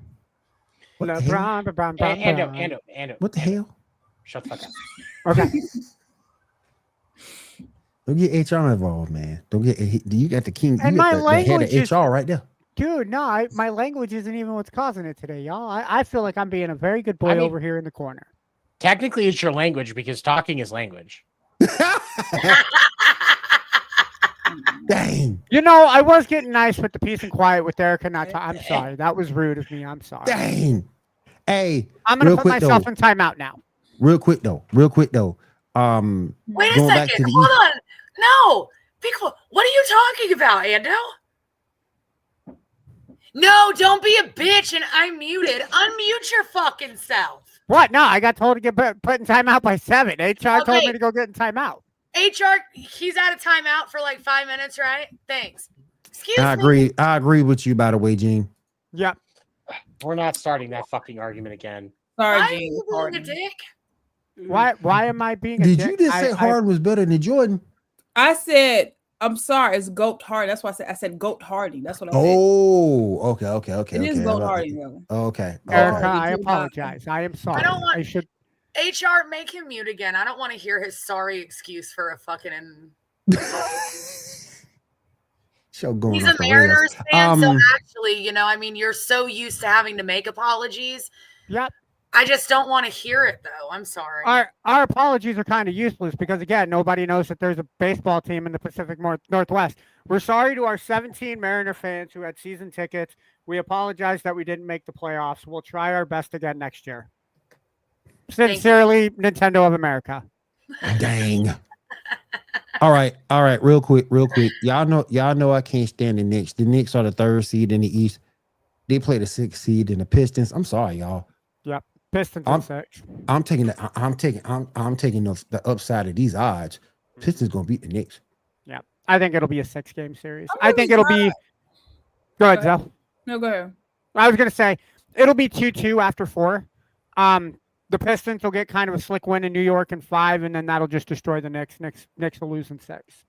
What the LeBron. Ando. What the hell? Shut the fuck up. Okay. Don't get HR involved, man. Don't get. You got the king. And You my got the head language is- of HR right there. Dude, no, my language isn't even what's causing it today, y'all. I feel like I'm being a very good boy I mean- over here in the corner. Technically, it's your language because talking is language. Dang. You know, I was getting nice with the peace and quiet with Erica. I'm sorry. That was rude of me. I'm sorry. Dang. Hey, I'm going to real put quick, myself though. in timeout now. Real quick though. Wait a Going back to second. the Hold East- on. No. Be cool. What are you talking about, Ando? No, don't be a bitch and I'm muted. Unmute your fucking self. What? No, I got told to get put in timeout by 7. HR told Okay. me to go get in timeout. HR, he's out of timeout for like 5 minutes, right? Thanks. Excuse I me. agree. I agree with you, by the way, Gene. Yep. We're not starting that fucking argument again. Sorry, Why are Gene. you being a dick? Why am I being a Did dick? you just say Harden was better than Jordan? I said, I'm sorry, it's Goat Hardy. That's why I said Goat Hardy. That's what I said. Oh, okay. It is Goat Hardy, though. Okay. Erica, Okay. I apologize. I am sorry. I don't want should. HR, make him mute again. I don't want to hear his sorry excuse for a fucking. Show going He's off a the Mariners rails. fan, so actually, I mean, you're so used to having to make apologies. Yep. I just don't want to hear it, though. I'm sorry. Our apologies are kind of useless because, again, nobody knows that there's a baseball team in the Pacific Northwest. We're sorry to our 17 Mariner fans who had season tickets. We apologize that we didn't make the playoffs. We'll try our best again next year. Sincerely, Nintendo of America. Dang. All right. Real quick. Y'all know I can't stand the Knicks. The Knicks are the 3rd seed in the East. They play the 6th seed in the Pistons. I'm sorry, y'all. Yep. Pistons are 6. I'm taking the upside of these odds. Pistons gonna beat the Knicks. Yep. I think it'll be a 6-game series. I think it'll be. Go ahead, Zell. No, go ahead. I was gonna say it'll be 2-2 after 4. The Pistons will get kind of a slick win in New York in 5, and then that'll just destroy the Knicks. Knicks will lose in 6.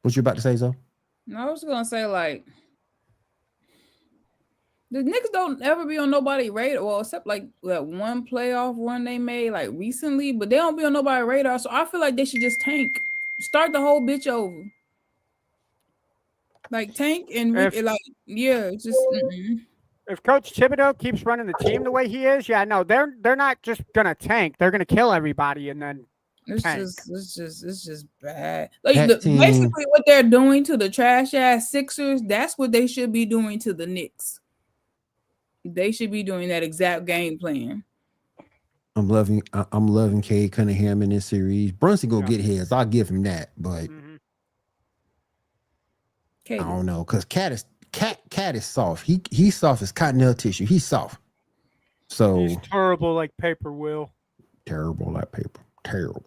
What you about to say, Zoe? No, I was gonna say like the Knicks don't ever be on nobody's radar. Well, except like that one playoff run they made like recently, but they don't be on nobody's radar. So I feel like they should just tank, start the whole bitch over, like tank and it's just. If Coach Thibodeau keeps running the team the way he is, they're not just gonna tank. They're gonna kill everybody and then. It's just bad. Like That team- basically what they're doing to the trash ass Sixers, that's what they should be doing to the Knicks. They should be doing that exact game plan. I'm loving Cade Cunningham in this series. Brunson go get his. I'll give him that, but I don't know because Cat is soft. He's soft as cottonelle tissue. He's soft. So He's terrible like paper, Will. Terrible like paper. Terrible.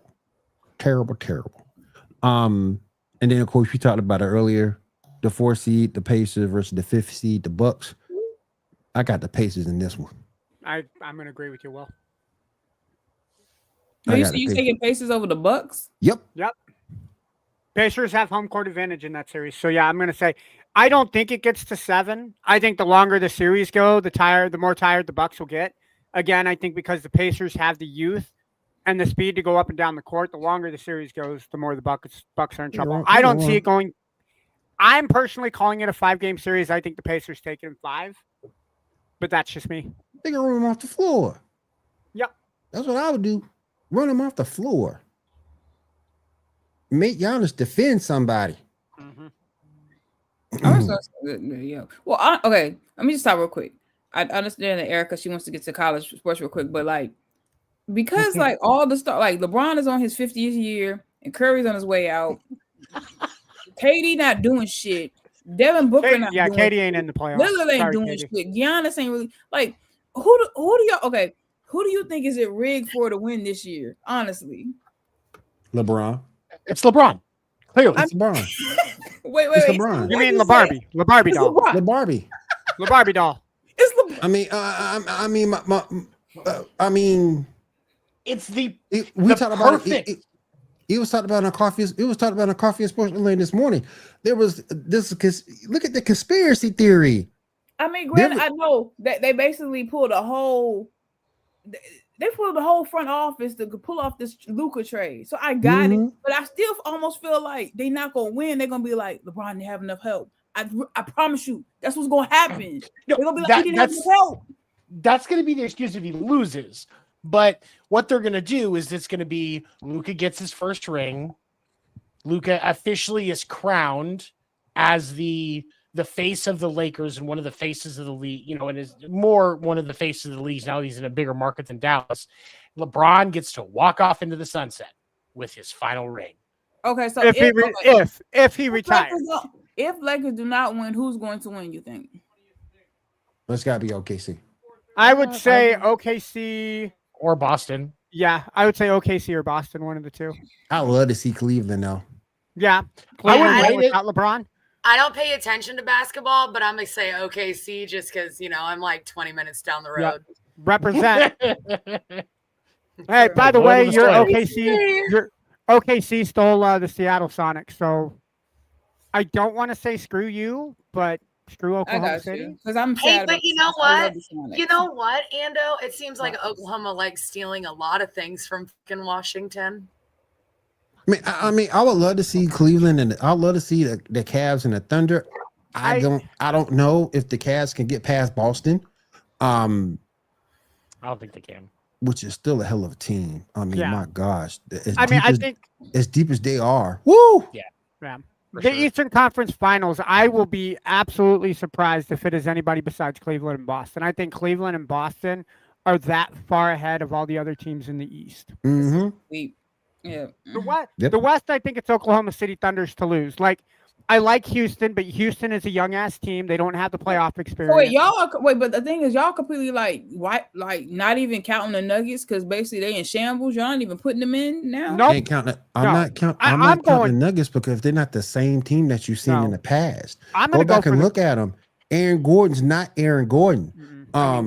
And then of course we talked about it earlier. The 4th seed, the Pacers versus the 5th seed, the Bucks. I got the Pacers in this one. I'm gonna agree with you, Will. You taking Pacers over the Bucks? Yep. Pacers have home court advantage in that series. So yeah, I'm gonna say I don't think it gets to 7. I think the longer the series go, the more tired the Bucks will get. Again, I think because the Pacers have the youth and the speed to go up and down the court, the longer the series goes, the more the Bucks are in trouble. I don't see it going. I'm personally calling it a 5-game series. I think the Pacers take it in 5, but that's just me. They can run him off the floor. Yep. That's what I would do. Run him off the floor. Make Giannis defend somebody. Well, okay. Let me just stop real quick. I understand that Erica, she wants to get to college sports real quick, but like because like all the stuff, like LeBron is on his 50th year and Curry's on his way out. KD not doing shit. Devin Booker not Yeah, doing Katie shit. ain't in the playoffs. Lillard ain't Sorry, doing Katie. shit. Giannis ain't really like who do y'all okay? Who do you think is it rigged for to win this year? Honestly. LeBron. It's LeBron. Clearly. It's LeBron. Wait. It's LeBron. You mean say? LeBarbie? LeBarbie It's doll. LeBron. LeBarbie. LeBarbie doll. It's LeBron. I mean, It's the we talked about perfect. it was talked about on coffee. It was talked about on Coffee and Sports Lane this morning. There was this. Look at the conspiracy theory. I mean, granted, I know that they basically pulled a whole. They pulled the whole front office to pull off this Luka trade. So I got it, but I still almost feel like they're not gonna win. They're gonna be like, LeBron didn't have enough help. I promise you, that's what's gonna happen. No, they're gonna be like, he didn't have enough help. That's going to be the excuse if he loses. But what they're going to do is it's going to be Luka gets his first ring. Luka officially is crowned as the face of the Lakers and one of the faces of the league, you know, and is more one of the faces of the league. Now he's in a bigger market than Dallas. LeBron gets to walk off into the sunset with his final ring. Okay, so If he retires. If Lakers do not win, who's going to win, you think? It's got to be OKC. I would say OKC or Boston. Yeah, I would say OKC or Boston, one of the two. I love to see Cleveland though. Yeah, I Cleveland wouldn't without LeBron. I don't pay attention to basketball, but I'm gonna say OKC just because I'm like 20 minutes down the road. Yep. Represent. Hey, by the way, your OKC stole the Seattle Sonics, so I don't want to say screw you, but screw Oklahoma City. Because I'm Hey, sad. but you know what? You know what, Ando? It seems like Oklahoma likes stealing a lot of things from fucking Washington. I mean, I would love to see Cleveland, and I'd love to see the Cavs and the Thunder. I don't know if the Cavs can get past Boston. I don't think they can. Which is still a hell of a team. I mean, my gosh. I think as deep as they are. Woo! Yeah. The Eastern Conference Finals, I will be absolutely surprised if it is anybody besides Cleveland and Boston. I think Cleveland and Boston are that far ahead of all the other teams in the East. Mm-hmm. Yeah. The West, I think it's Oklahoma City Thunders to lose. Like, I like Houston, but Houston is a young ass team. They don't have the playoff experience. But the thing is, y'all completely like not even counting the Nuggets because basically they in shambles. Y'all not even putting them in now. Nope. I'm not counting the Nuggets because they're not the same team that you've seen in the past. Go back and look at them. Aaron Gordon's not Aaron Gordon. I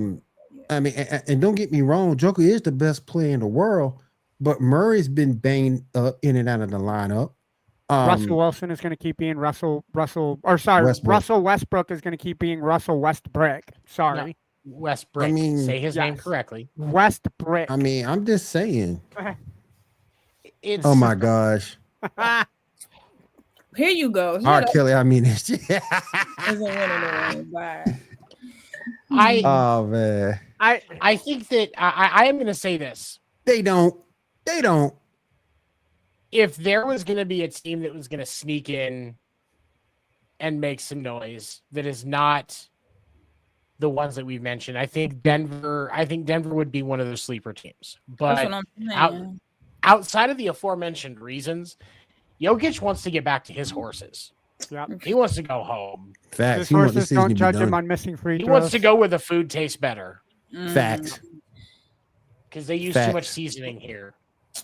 mean, and don't get me wrong, Joker is the best player in the world, but Murray's been banged up in and out of the lineup. Russell Wilson is going to keep being Russell Westbrook is going to keep being Russell Westbrook. Sorry. No, Westbrook. Say his name correctly. Westbrook. I mean, I'm just saying. It's, oh my gosh. Here you go. Kelly, I mean this. Oh man. I think that I am going to say this. They don't. If there was going to be a team that was going to sneak in and make some noise that is not the ones that we've mentioned, I think Denver would be one of those sleeper teams. But outside of the aforementioned reasons, Jokic wants to get back to his horses. Yep. He wants to go home. Facts. His horses don't judge him on missing free throws. He wants to go where the food tastes better. Facts. Because they use too much seasoning here.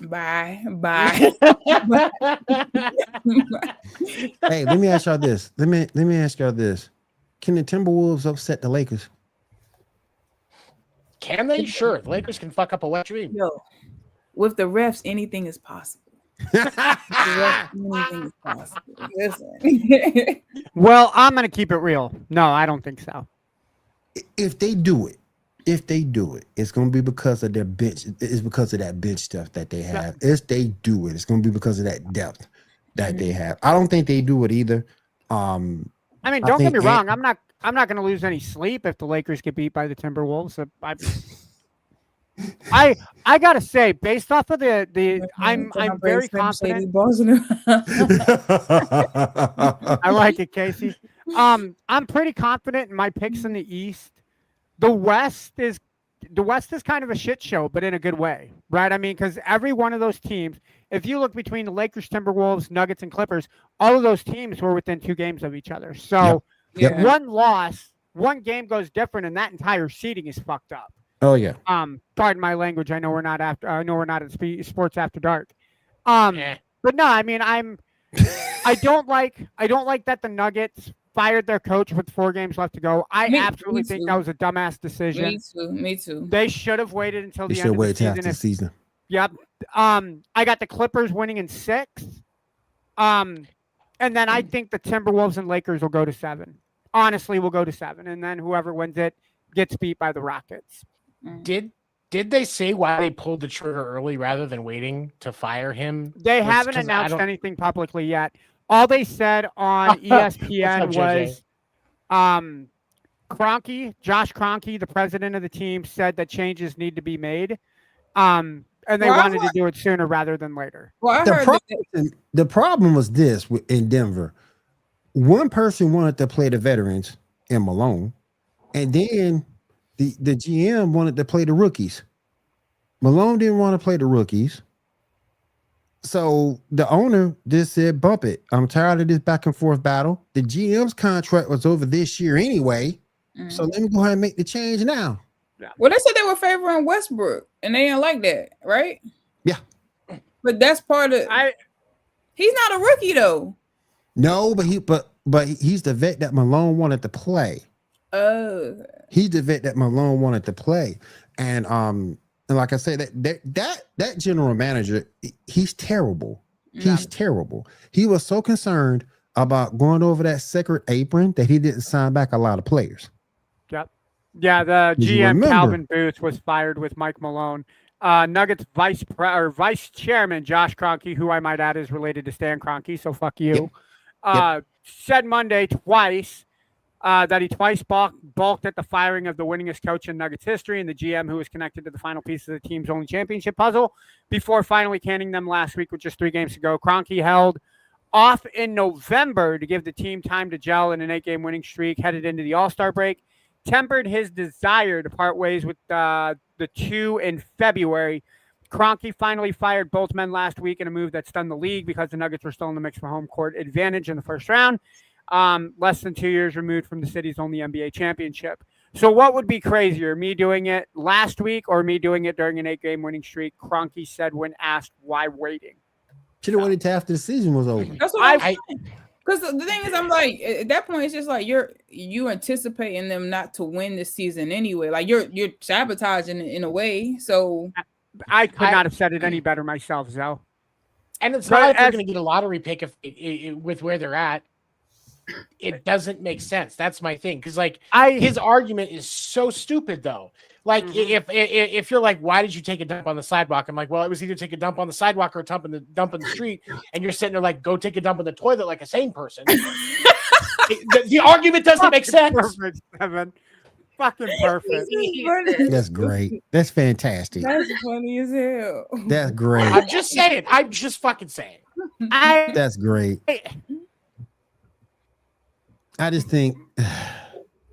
Bye. Hey, let me ask y'all this. Let me ask y'all this. Can the Timberwolves upset the Lakers? Can they? Sure. The Lakers can fuck up a wet dream. Yo, with the refs, anything is possible. Anything is possible. Listen. Well, I'm going to keep it real. No, I don't think so. If they do it, it's going to be because of their bench. It's because of that bench stuff that they have. If they do it, it's going to be because of that depth that they have. I don't think they do it either. I mean, don't get me wrong. I'm not going to lose any sleep if the Lakers get beat by the Timberwolves. I got to say, based off of I'm very confident. I like it, Casey. I'm pretty confident in my picks in the East. The West is the West is kind of a shit show, but in a good way, right? I mean, because every one of those teams, if you look between the Lakers, Timberwolves, Nuggets, and Clippers, all of those teams were within 2 games of each other. So Yeah. one loss, one game goes different, and that entire seeding is fucked up. Oh yeah. Pardon my language. I know we're not at Sports After Dark. Yeah. But no, I mean, I don't like that the Nuggets fired their coach with 4 games left to go. I Me absolutely think too. that was a dumbass decision. Me too. They should have waited until They the should end of the wait till season. after the season. Yep. I got the Clippers winning in 6. And then I think the Timberwolves and Lakers will go to 7. Honestly, we'll go to 7, and then whoever wins it gets beat by the Rockets. Did they say why they pulled the trigger early rather than waiting to fire him? They Was- haven't 'cause I announced don't- anything publicly yet. All they said on ESPN What's up, JJ? was Josh Kroenke, the president of the team, said that changes need to be made. And they Well, I wanted to do it sooner rather than later. Well, I The heard the problem was this in Denver. One person wanted to play the veterans in Malone, and then the GM wanted to play the rookies. Malone didn't want to play the rookies. So the owner just said, bump it. I'm tired of this back and forth battle. The GM's contract was over this year anyway. So let me go ahead and make the change now. Well, they said they were favoring Westbrook, and they didn't like that, right? Yeah. But that's part of. He's not a rookie though. No, but he's the vet that Malone wanted to play. Oh. He's the vet that Malone wanted to play. And like I said, that general manager, he's terrible. He's terrible. He was so concerned about going over that sacred apron that he didn't sign back a lot of players. Yep. Yeah, the Did you GM remember? Calvin Booth was fired with Mike Malone. Nuggets vice chairman Josh Kroenke, who I might add is related to Stan Kroenke, so fuck you, said Monday twice that he twice balked at the firing of the winningest coach in Nuggets history and the GM who was connected to the final piece of the team's only championship puzzle before finally canning them last week with just 3 games to go. Kroenke held off in November to give the team time to gel in an 8-game winning streak headed into the All-Star break, tempered his desire to part ways with the 2 in February. Kroenke finally fired both men last week in a move that stunned the league because the Nuggets were still in the mix for home court advantage in the first round, less than 2 years removed from the city's only NBA championship. So what would be crazier, me doing it last week or me doing it during an 8-game winning streak? Kroenke said when asked why waiting. Should have waited till after the season was over. That's what I'm saying. Because the thing is, I'm like, at that point, it's just like you anticipating them not to win this season anyway. Like you're sabotaging it in a way. So I could not have said it any better myself, Zoe. And it's not like they're going to get a lottery pick with where they're at. It doesn't make sense. That's my thing. Because his argument is so stupid, though. Like if you're like, why did you take a dump on the sidewalk? I'm like, well, it was either take a dump on the sidewalk or a dump in the street. And you're sitting there like, go take a dump in the toilet like a sane person. the argument doesn't make sense. Perfect, Evan. Fucking perfect. That's great. That's fantastic. That's funny as hell. That's great. I'm just saying. I'm just fucking saying. That's great. I just think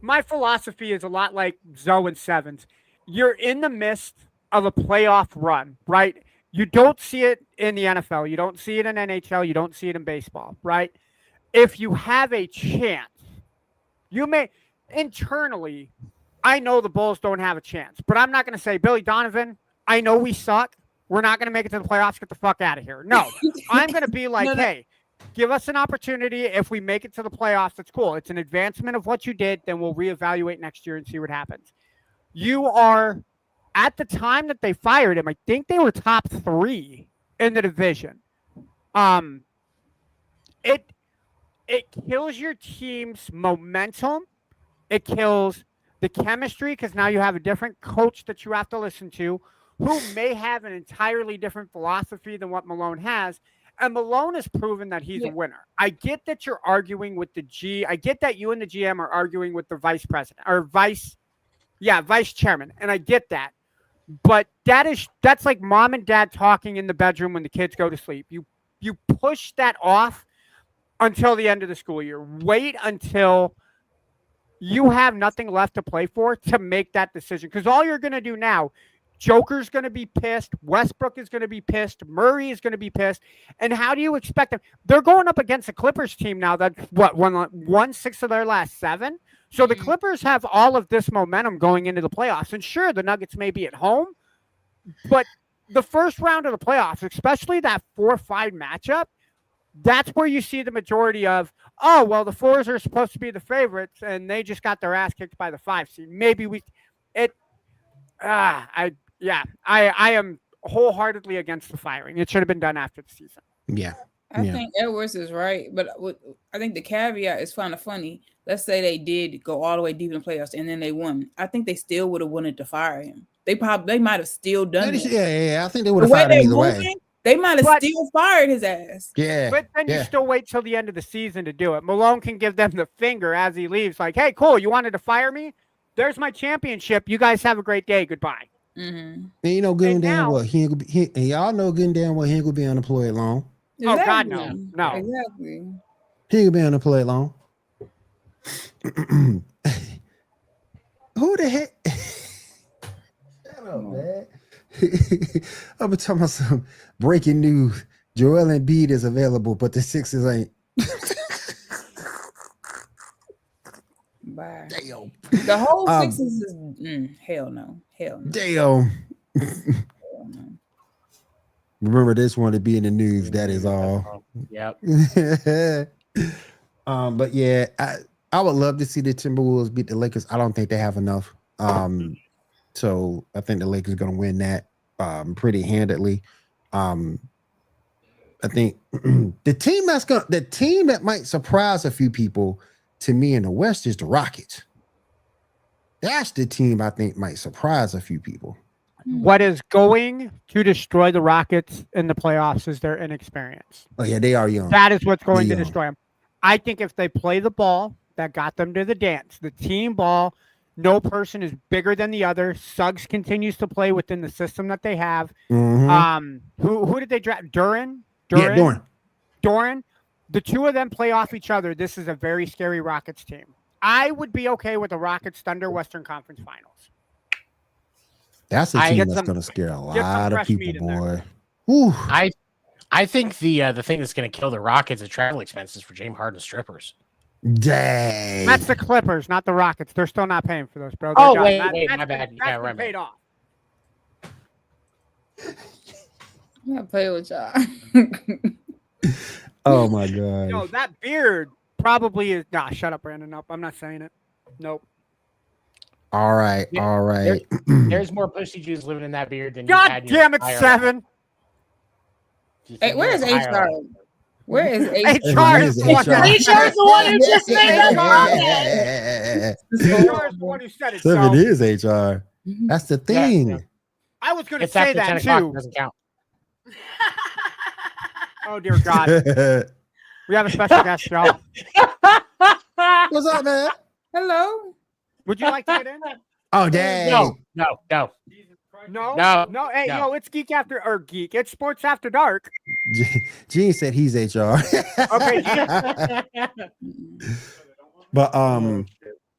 my philosophy is a lot like Zoe and Sevens. You're in the midst of a playoff run, right? You don't see it in the NFL. You don't see it in NHL. You don't see it in baseball, right? If you have a chance, you may internally, I know the Bulls don't have a chance, but I'm not going to say, Billy Donovan, I know we suck. We're not going to make it to the playoffs. Get the fuck out of here. No, I'm going to be like, hey, give us an opportunity. If we make it to the playoffs, that's cool. It's an advancement of what you did. Then we'll reevaluate next year and see what happens. You are, at the time that they fired him, I think they were top 3 in the division. It kills your team's momentum. It kills the chemistry because now you have a different coach that you have to listen to who may have an entirely different philosophy than what Malone has. And Malone has proven that he's a winner. I get that you're arguing with I get that you and the GM are arguing with the vice president or vice chairman. And I get that. But that's like mom and dad talking in the bedroom when the kids go to sleep. You push that off until the end of the school year. Wait until you have nothing left to play for to make that decision. Because all you're going to do now, Joker's going to be pissed. Westbrook is going to be pissed. Murray is going to be pissed. And how do you expect them? They're going up against a Clippers team now that won 6 of their last 7. So the Clippers have all of this momentum going into the playoffs. And sure, the Nuggets may be at home, but the first round of the playoffs, especially that 4-5 matchup, that's where you see the majority of, oh, well, the 4s are supposed to be the favorites, and they just got their ass kicked by the 5 seed. Maybe I am wholeheartedly against the firing. It should have been done after the season. Yeah. I think Edwards is right, but I think the caveat is kind of funny. Let's say they did go all the way deep in the playoffs and then they won. I think they still would have wanted to fire him. They might have still done it. Yeah. I think they would have fired him either way. They might have still fired his ass. Yeah. But then you still wait till the end of the season to do it. Malone can give them the finger as he leaves, like, hey, cool, you wanted to fire me? There's my championship. You guys have a great day. Goodbye. Mm-hmm. And you know good and damn well and y'all know good and damn well he ain't gonna be unemployed long. Exactly. Oh God, no. Exactly. He ain't gonna be unemployed long. Who the heck? Shut up, man. I'm talking about some breaking news. Joel Embiid is available, but the Sixers ain't. Bye. Damn. The whole Sixers is hell no. Damn. Remember this one to be in the news. That is all. Yep. But yeah, I would love to see the Timberwolves beat the Lakers. I don't think they have enough. So I think the Lakers are going to win that pretty handedly. I think the team that might surprise a few people to me in the West is the Rockets. That's the team I think might surprise a few people. What is going to destroy the Rockets in the playoffs is their inexperience. Oh yeah, they are young. That is what's going to destroy them. I think if they play the ball that got them to the dance, the team ball, no person is bigger than the other. Suggs continues to play within the system that they have. Mm-hmm. Who did they draft? Duran? Yeah, Doran. The two of them play off each other. This is a very scary Rockets team. I would be okay with the Rockets Thunder Western Conference Finals. That's a team that's going to scare a lot of people, boy. Whew. I think the thing that's going to kill the Rockets is travel expenses for James Harden strippers. Dang. That's the Clippers, not the Rockets. They're still not paying for those, bro. Oh, wait, my bad. Yeah, right. Paid off. I'm gonna play with y'all. Oh my god. No, that beard probably is. Nah, shut up, Brandon. Nope, I'm not saying it. Nope. All right. Yeah, all right. There's more pussy Jews living in that beard than God damn it, 7. Hey, where is HR? Where is HR? HR is the one. HR is the one who just made that comment. HR is the one who said it. 7 So. is HR. That's the thing. Yeah. I was going to It's say after that 10 o'clock, too. it doesn't count. Oh dear God. We have a special guest, y'all. What's up, man? Hello. Would you like to get in? Oh, dang. No. No. Hey, No. it's Geek After or Geek. It's Sports After Dark. Gene said he's HR. Okay. But all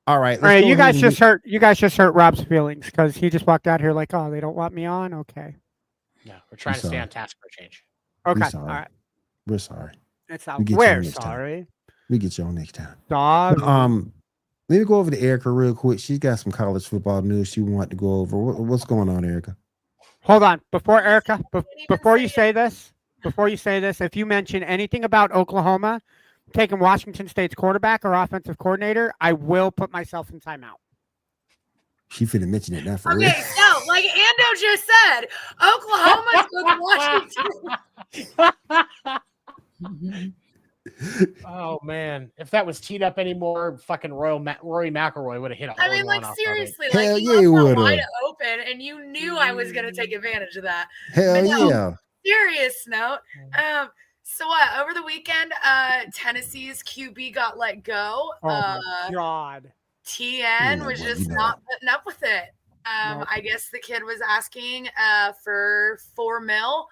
right. All right. You guys just hurt Rob's feelings because he just walked out here like, oh, they don't want me on. Okay. No, we're trying to stay on task for a change. Okay. sorry. All right. We're sorry. It's We out. get you We're next time. sorry. We get you on next time. Dog. Let me go over to Erica real quick. She's got some college football news she wanted to go over. What's going on, Erica? Hold on. Before Erica, before you say this, if you mention anything about Oklahoma taking Washington State's quarterback or offensive coordinator, I will put myself in timeout. She finna mention it now for real. Okay, so like Ando just said, Oklahoma's with Washington. Oh man, if that was teed up anymore, fucking Rory McIlroy would have hit a hole. I mean, like seriously, Hell like yeah, you he left would've. that wide open, and you knew I was gonna take advantage of that. Hell But no, yeah. Serious note. So what? Over the weekend, Tennessee's QB got let go. Oh my God. TN was just not putting up with it. Nope. I guess the kid was asking for $4 million.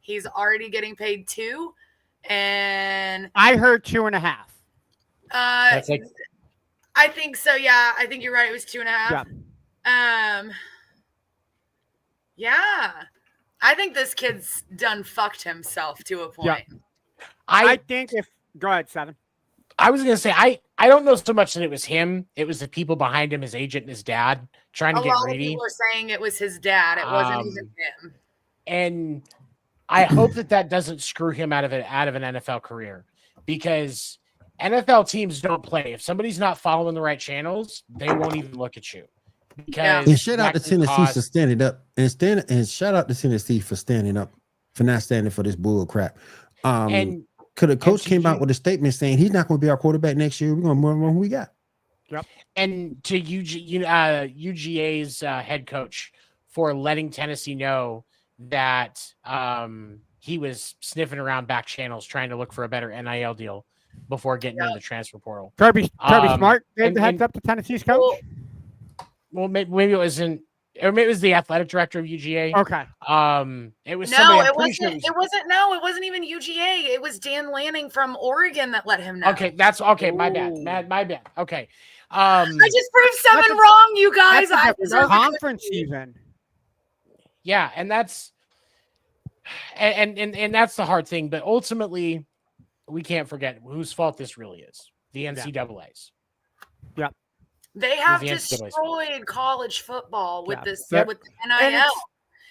He's already getting paid $2 million, and I heard 2.5. That's like I think so. Yeah, I think you're right. It was 2.5. Yeah. I think this kid's done fucked himself to a point. Yeah. I think if go ahead, 7. I was gonna say I don't know so much that it was him. It was the people behind him, his agent and his dad, trying to get A lot greedy. of people are saying it was his dad. It wasn't even him. And I hope that doesn't screw him out of an NFL career, because NFL teams don't play. If somebody's not following the right channels, they won't even look at you. Because And shout out to that can Tennessee cause- for standing up, and shout out to Tennessee for standing up, for not standing for this bull crap. And Because the coach and came out you- with a statement saying he's not going to be our quarterback next year. We're going to move on who we got. And to UGA's head coach for letting Tennessee know that he was sniffing around back channels trying to look for a better NIL deal before getting into the transfer portal. Kirby Smart gave the heads and- up to Tennessee's coach. Well, maybe it wasn't, or maybe it was the athletic director of UGA. Okay. It was No, somebody. I'm it pretty wasn't. sure It wasn't. No, it wasn't even UGA. It was Dan Lanning from Oregon that let him know. Okay, that's okay. My bad. My bad. Okay. I just proved 7 wrong, you guys. I That's deserve a a conference cookie. even. Yeah, and that's and that's the hard thing. But ultimately, we can't forget whose fault this really is. The NCAA's. Yeah. They have The NCAA's destroyed college football with this Yep. with And NIL.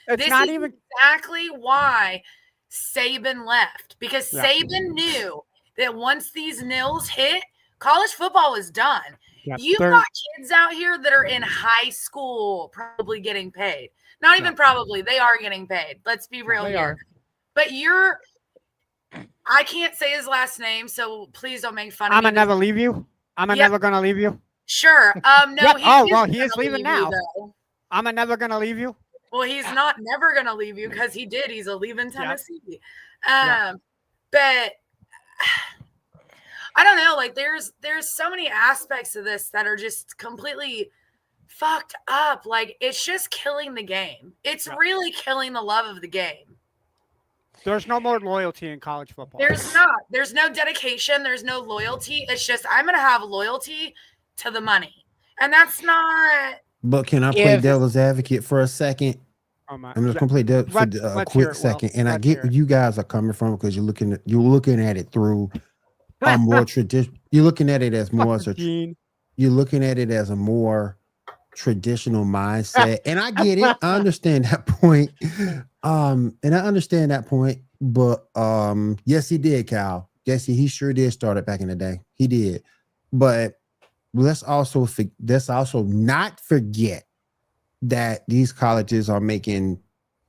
It's This not is even exactly why Saban left, because Yeah. Saban knew that once these nils hit, college football is done. Yeah, You've they're- got kids out here that are in high school probably getting paid. Not even probably, they are getting paid. Let's be real They here. are. But I can't say his last name, so please don't make fun of I'm me. gonna never leave you. I'm Yep. never gonna leave you. Sure. No, Yep. he Oh, is well, he gonna is leaving leave you, now. though. I'm never gonna leave you. Well, he's not never gonna leave you because he did. He's a leaving Tennessee. Yeah. But I don't know. Like, there's so many aspects of this that are just completely fucked up. Like, it's just killing the game. It's really killing the love of the game. There's no more loyalty in college football. There's not. There's no dedication. There's no loyalty. It's just I'm gonna have loyalty to the money, and that's not. But can I play If- devil's advocate for a second? Oh my. I'm just gonna play devil's for Let's a hear quick it, Will. second, and I Let's get hear where it. you guys are coming from because you're looking at it through a more tradition. You're looking at it as more as a Gene. you're looking at it as a more traditional mindset, and I get it. I understand that point. And I understand that point. But yes, he did, Cal. Yes, he sure did start it back in the day. He did. But let's also not forget that these colleges are making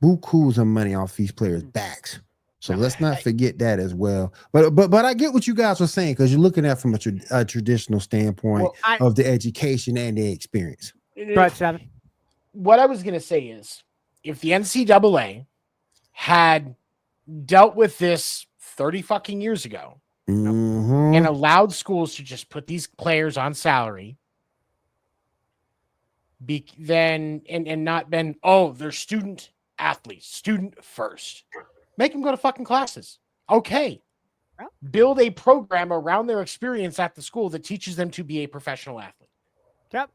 bukus of money off these players' backs. So let's not forget that as well. But I get what you guys are saying because you're looking at it from a traditional standpoint Well, of the education and the experience. Go ahead, 7. What I was going to say is, if the NCAA had dealt with this 30 fucking years ago Mhm. and allowed schools to just put these players on salary, then not been, oh, they're student athletes, student first. Make them go to fucking classes. Okay. Yeah. Build a program around their experience at the school that teaches them to be a professional athlete. Yep.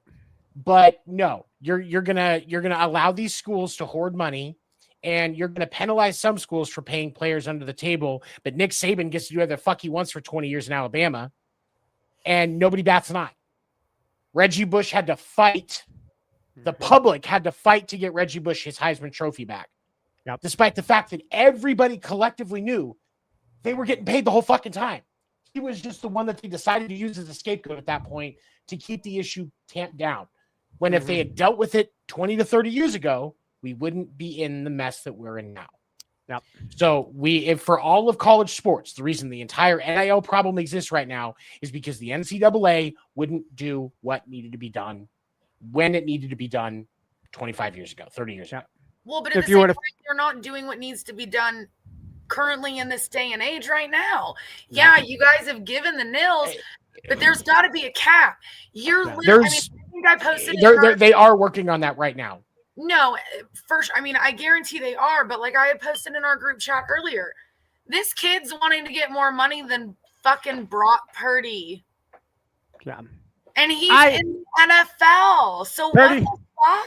But no, you're gonna allow these schools to hoard money, and you're gonna penalize some schools for paying players under the table. But Nick Saban gets to do whatever the fuck he wants for 20 years in Alabama, and nobody bats an eye. Reggie Bush had to fight. The public had to fight to get Reggie Bush his Heisman Trophy back. Yep. Despite the fact that everybody collectively knew they were getting paid the whole fucking time. He was just the one that they decided to use as a scapegoat at that point to keep the issue tamped down. When if they had dealt with it 20 to 30 years ago, we wouldn't be in the mess that we're in now. Yep. So if for all of college sports, the reason the entire NIL problem exists right now is because the NCAA wouldn't do what needed to be done when it needed to be done 25 years ago, 30 years ago. Well, but at If the you same would've- point, they're not doing what needs to be done currently in this day and age right now. Yeah, you guys have given the nils, but there's got to be a cap. You're literally, I think I posted in our- They are working on that right now. No, first, I mean, I guarantee they are, but like I had posted in our group chat earlier, this kid's wanting to get more money than fucking Brock Purdy. Yeah. And he's in the NFL. So Purdy, what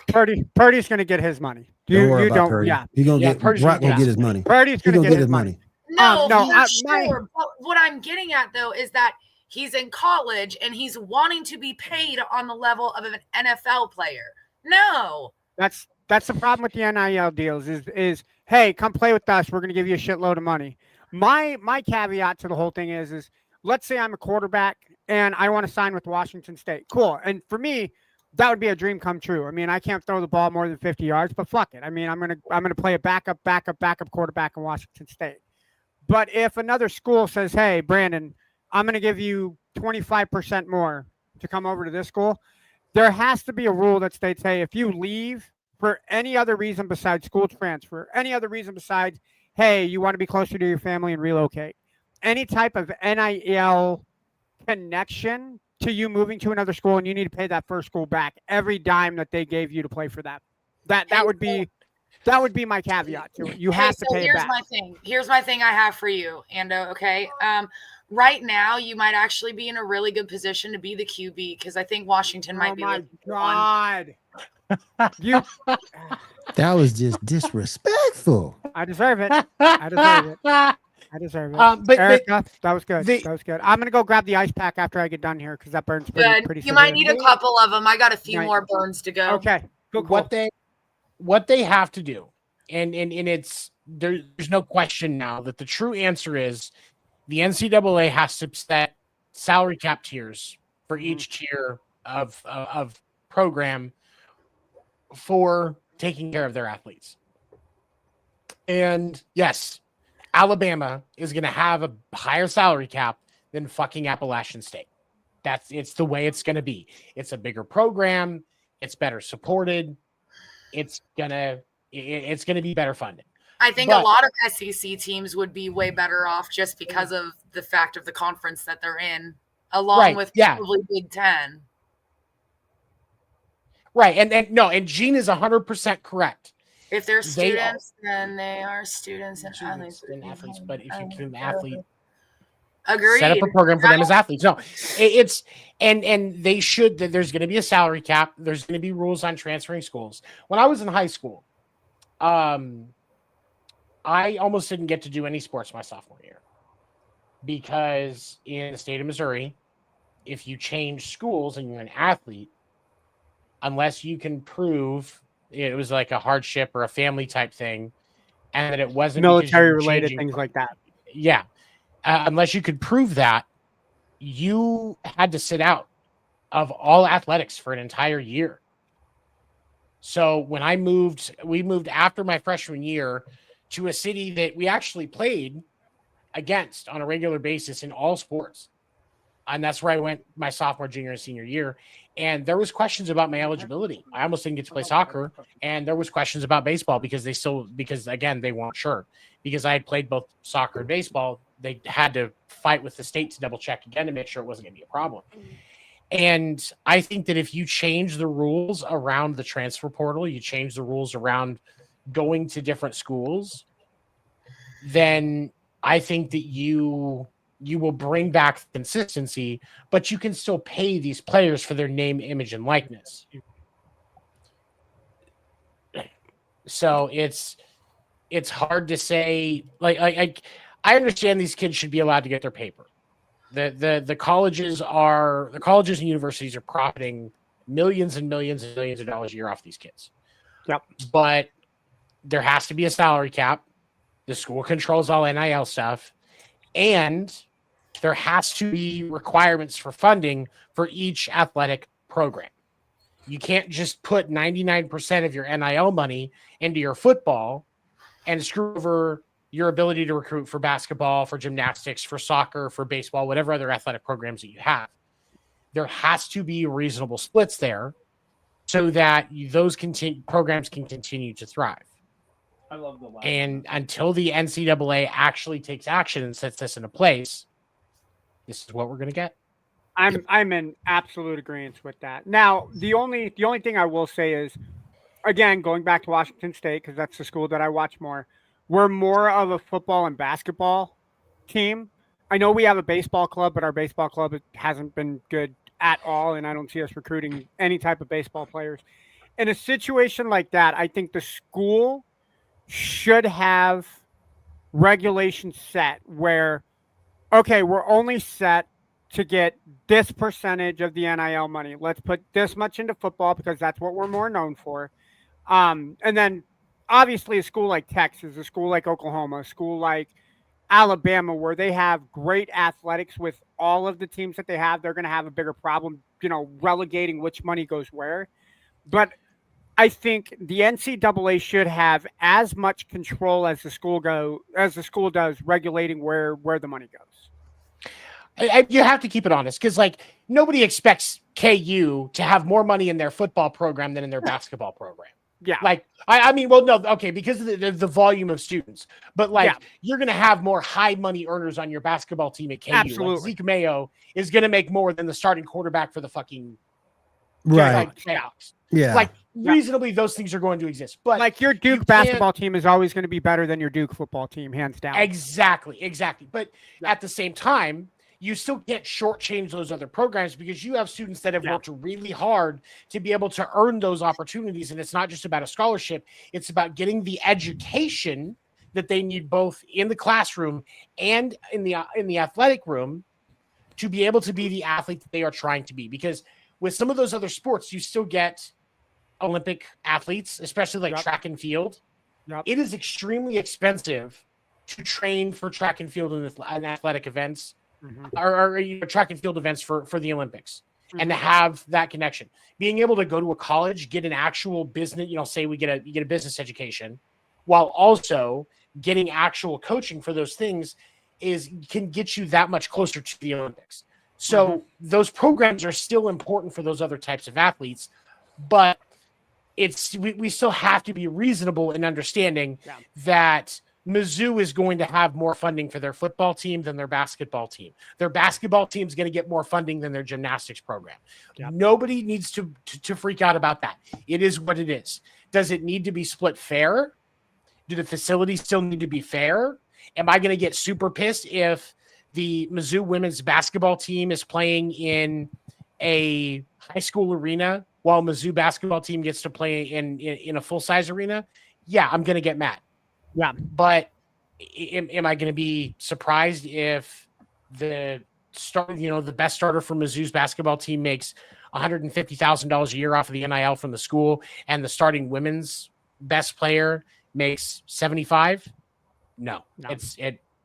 the fuck? Purdy's going to get his money. Don't worry about Purdy. Yeah. He's gonna Yeah, get Purdy's Brock gonna gonna get his money. Purdy's He's going to get his money. No, no, for sure. But what I'm getting at though is that he's in college and he's wanting to be paid on the level of an NFL player. No. That's the problem with the NIL deals is hey, come play with us. We're going to give you a shitload of money. My caveat to the whole thing is let's say I'm a quarterback and I want to sign with Washington State. Cool. And for me, that would be a dream come true. I mean, I can't throw the ball more than 50 yards, but fuck it. I mean, I'm gonna play a backup quarterback in Washington State. But if another school says, hey, Brandon, I'm going to give you 25% more to come over to this school, there has to be a rule that states, hey, if you leave for any other reason besides school transfer, any other reason besides, hey, you want to be closer to your family and relocate, any type of NIL connection to you moving to another school and you need to pay that first school back every dime that they gave you to play for that. That would be my caveat to it. You have to pay it back. Here's my thing I have for you, Ando, okay? Right now, you might actually be in a really good position to be the QB because I think Washington might be. Oh, my God. You. That was just disrespectful. I deserve it. I deserve it. But Erica, that was good. That was good. I'm going to go grab the ice pack after I get done here because that burns pretty You might need a couple of them. I got a few more burns to go. Okay. Cool. What they have to do, and it's there's no question now that the true answer is the NCAA has to set salary cap tiers for each tier of program for taking care of their athletes. And yes, Alabama is going to have a higher salary cap than fucking Appalachian State. It's the way it's going to be. It's a bigger program. It's better supported. It's gonna be better funded. I think a lot of SEC teams would be way better off just because of the fact of the conference that they're in, along with probably Big Ten. Right, and Gene is 100% correct. If they're students, then they are students and athletes. But if you can athlete, agreed. Set up a program for them as athletes. No, it's and they should. There's going to be a salary cap. There's going to be rules on transferring schools. When I was in high school, I almost didn't get to do any sports my sophomore year because in the state of Missouri, if you change schools and you're an athlete, unless you can prove it was like a hardship or a family type thing, and that it wasn't military related things like that. Yeah. Unless you could prove that, you had to sit out of all athletics for an entire year. So when we moved after my freshman year to a city that we actually played against on a regular basis in all sports. And that's where I went my sophomore, junior, and senior year. And there was questions about my eligibility. I almost didn't get to play soccer. And there was questions about baseball because again, they weren't sure. Because I had played both soccer and baseball, they had to fight with the state to double check again to make sure it wasn't going to be a problem. And I think that if you change the rules around the transfer portal, you change the rules around going to different schools, then I think that you will bring back consistency, but you can still pay these players for their name, image, and likeness. So it's hard to say. Like I understand these kids should be allowed to get their paper. The colleges and universities are profiting millions and millions and millions of dollars a year off these kids. Yep. But there has to be a salary cap. The school controls all NIL stuff, and there has to be requirements for funding for each athletic program. You can't just put 99% of your NIL money into your football and screw over your ability to recruit for basketball, for gymnastics, for soccer, for baseball, whatever other athletic programs that you have. There has to be reasonable splits there so that those programs can continue to thrive. I love the last And until the NCAA actually takes action and sets this into place, this is what we're going to get. I'm in absolute agreement with that. Now, the only thing I will say is, again, going back to Washington State, because that's the school that I watch more, we're more of a football and basketball team. I know we have a baseball club, but our baseball club hasn't been good at all, and I don't see us recruiting any type of baseball players. In a situation like that, I think the school should have regulations set where, okay, we're only set to get this percentage of the NIL money. Let's put this much into football because that's what we're more known for. And then obviously a school like Texas, a school like Oklahoma, a school like Alabama, where they have great athletics with all of the teams that they have, they're going to have a bigger problem, relegating which money goes where. But I think the NCAA should have as much control as the school does regulating where the money goes. You have to keep it honest because, nobody expects KU to have more money in their football program than in their basketball program. Yeah. Because of the volume of students. But, you're going to have more high money earners on your basketball team at KU. Absolutely. Zeke Mayo is going to make more than the starting quarterback for the fucking Jayhawks. Yeah. Reasonably, those things are going to exist. But your Duke basketball team is always going to be better than your Duke football team, hands down. Exactly. But at the same time, you still can't shortchange those other programs because you have students that have worked really hard to be able to earn those opportunities. And it's not just about a scholarship. It's about getting the education that they need both in the classroom and in the athletic room to be able to be the athlete that they are trying to be. Because with some of those other sports, you still get Olympic athletes, especially track and field. It is extremely expensive to train for track and field and athletic events. Or track and field events for the Olympics, and to have that connection, being able to go to a college, get an actual business, say we get a business education, while also getting actual coaching for those things can get you that much closer to the Olympics. So those programs are still important for those other types of athletes, but we still have to be reasonable in understanding that Mizzou is going to have more funding for their football team than their basketball team. Their basketball team is going to get more funding than their gymnastics program. Nobody needs to freak out about that. It is what it is. Does it need to be split fair? Do the facilities still need to be fair? Am I going to get super pissed if the Mizzou women's basketball team is playing in a high school arena while Mizzou basketball team gets to play in a full-size arena? Yeah, I'm going to get mad. Yeah, but am I going to be surprised if the best starter for Mizzou's basketball team makes $150,000 a year off of the NIL from the school, and the starting women's best player makes 75? No.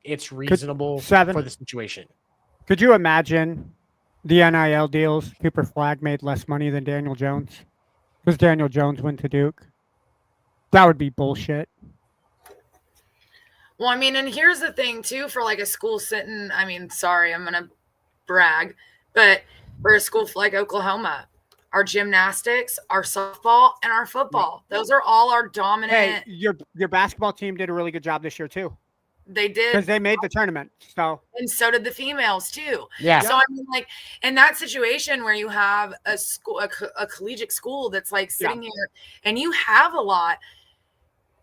It's reasonable for the situation. Could you imagine the NIL deals? Cooper Flagg made less money than Daniel Jones because Daniel Jones went to Duke. That would be bullshit. Well, and here's the thing, too, for a school sitting, sorry, I'm going to brag, but for a school like Oklahoma, our gymnastics, our softball, and our football, those are all our dominant. Hey, your basketball team did a really good job this year, too. They did. Because they made the tournament. And so did the females, too. Yeah. So, in that situation where you have a school, a collegiate school that's sitting here and you have a lot,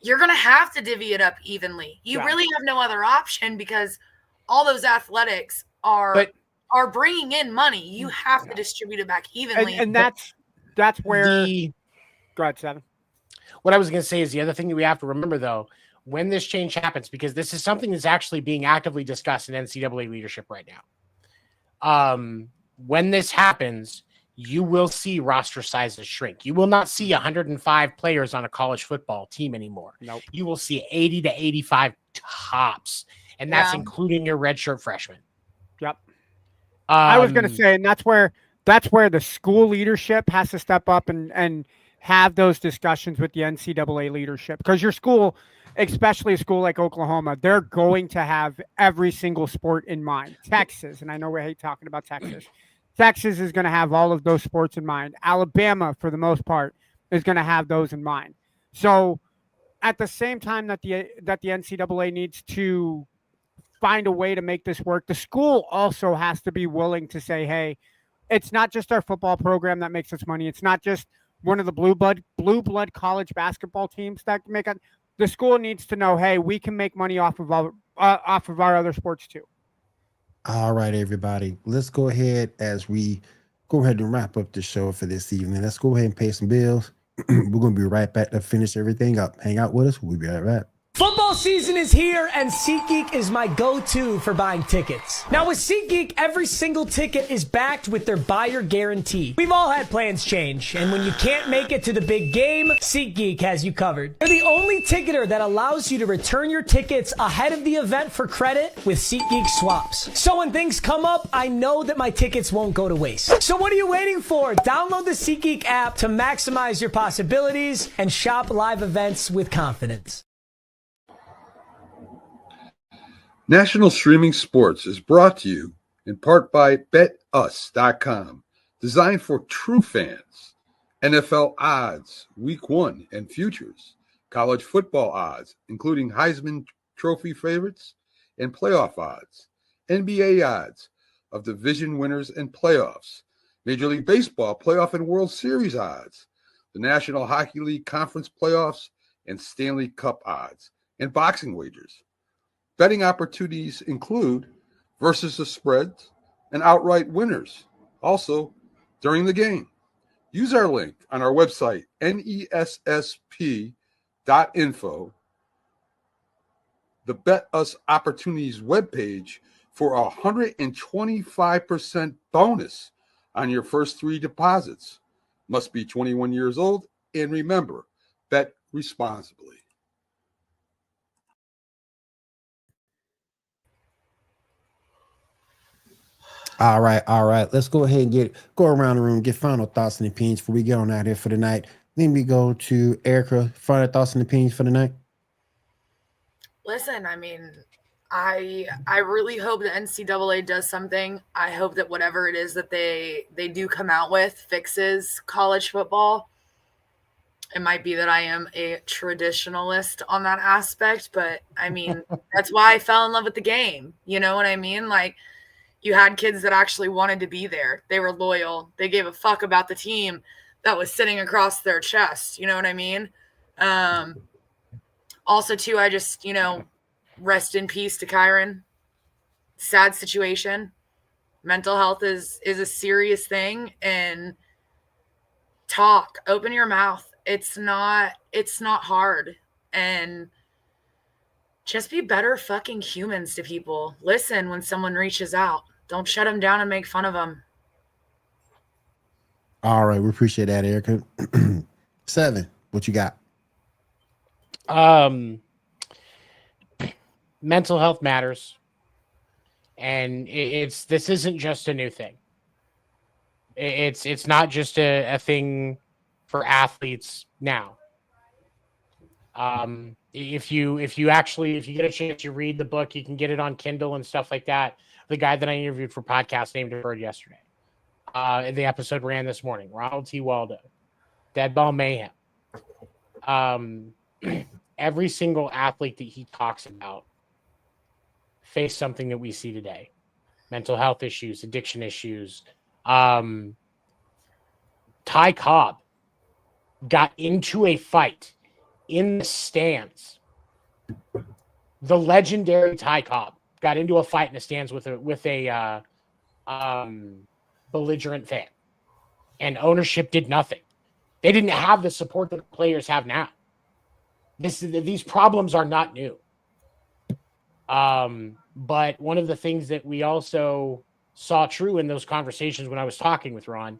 you're going to have to divvy it up evenly. You really have no other option because all those athletics are bringing in money. You have to distribute it back evenly. And that's where go ahead, Seven. What I was going to say is the other thing that we have to remember, though, when this change happens, because this is something that's actually being actively discussed in NCAA leadership right now. When this happens, you will see roster sizes shrink. You will not see 105 players on a college football team anymore. Nope. You will see 80 to 85 tops, and that's including your redshirt freshmen. Yep. I was going to say, and that's where the school leadership has to step up and have those discussions with the NCAA leadership, because your school, especially a school like Oklahoma, they're going to have every single sport in mind. Texas, and I know we hate talking about Texas. Texas is going to have all of those sports in mind. Alabama, for the most part, is going to have those in mind. So at the same time that the NCAA needs to find a way to make this work, the school also has to be willing to say, hey, it's not just our football program that makes us money. It's not just one of the blue blood college basketball teams that make it. The school needs to know, hey, we can make money off of our other sports too. All right, everybody. Let's go ahead as we go ahead and wrap up the show for this evening. Let's go ahead and pay some bills. We're going to be right back to finish everything up. Hang out with us. We'll be right back. Football season is here, and SeatGeek is my go-to for buying tickets. Now, with SeatGeek, every single ticket is backed with their buyer guarantee. We've all had plans change, and when you can't make it to the big game, SeatGeek has you covered. They're the only ticketer that allows you to return your tickets ahead of the event for credit with SeatGeek swaps. So when things come up, I know that my tickets won't go to waste. So what are you waiting for? Download the SeatGeek app to maximize your possibilities and shop live events with confidence. National Streaming Sports is brought to you in part by BetUs.com, designed for true fans. NFL odds, Week 1 and futures, college football odds, including Heisman Trophy favorites and playoff odds, NBA odds of division winners and playoffs, Major League Baseball playoff and World Series odds, the National Hockey League Conference playoffs and Stanley Cup odds, and boxing wagers. Betting opportunities include versus the spreads and outright winners, also during the game. Use our link on our website, nessp.info, the Bet Us Opportunities webpage, for a 125% bonus on your first 3 deposits. Must be 21 years old, and remember, bet responsibly. All right. Let's go ahead and go around the room, get final thoughts and opinions before we get on out here for the night. Then we go to Erica. Final thoughts and opinions for the night. Listen, I mean, I really hope the NCAA does something. I hope that whatever it is that they do come out with fixes college football. It might be that I am a traditionalist on that aspect, but I mean, that's why I fell in love with the game. You know what I mean? Like, you had kids that actually wanted to be there. They were loyal. They gave a fuck about the team that was sitting across their chest. You know what I mean? Also, too, I just, rest in peace to Kyron. Sad situation. Mental health is a serious thing. And talk. Open your mouth. It's not hard. And just be better fucking humans to people. Listen when someone reaches out. Don't shut them down and make fun of them. All right. We appreciate that, Erica. 7, what you got? Mental health matters. And this isn't just a new thing. It's not just a thing for athletes now. If you get a chance, you read the book, you can get it on Kindle and stuff like that. The guy that I interviewed for podcast named Bird yesterday. The episode ran this morning. Ronald T. Waldo, Dead Ball Mayhem. Every single athlete that he talks about faced something that we see today. Mental health issues, addiction issues. Ty Cobb got into a fight in the stands. The legendary Ty Cobb got into a fight in the stands with a belligerent fan, and ownership did nothing. They didn't have the support that players have now. These problems are not new. But one of the things that we also saw true in those conversations when I was talking with Ron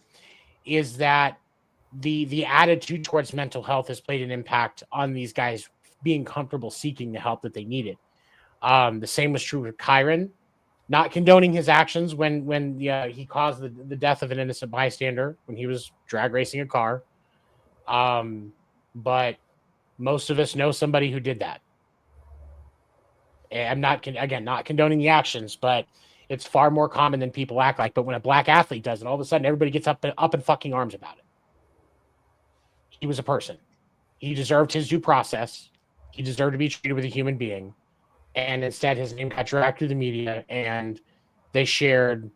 is that the attitude towards mental health has played an impact on these guys being comfortable seeking the help that they needed. The same was true with Kyron, not condoning his actions when he caused the death of an innocent bystander when he was drag racing a car. But most of us know somebody who did that. I'm not condoning the actions, but it's far more common than people act like. But when a black athlete does it, all of a sudden everybody gets up in fucking arms about it. He was a person. He deserved his due process. He deserved to be treated with a human being. And instead, his name got dragged through the media, and they shared,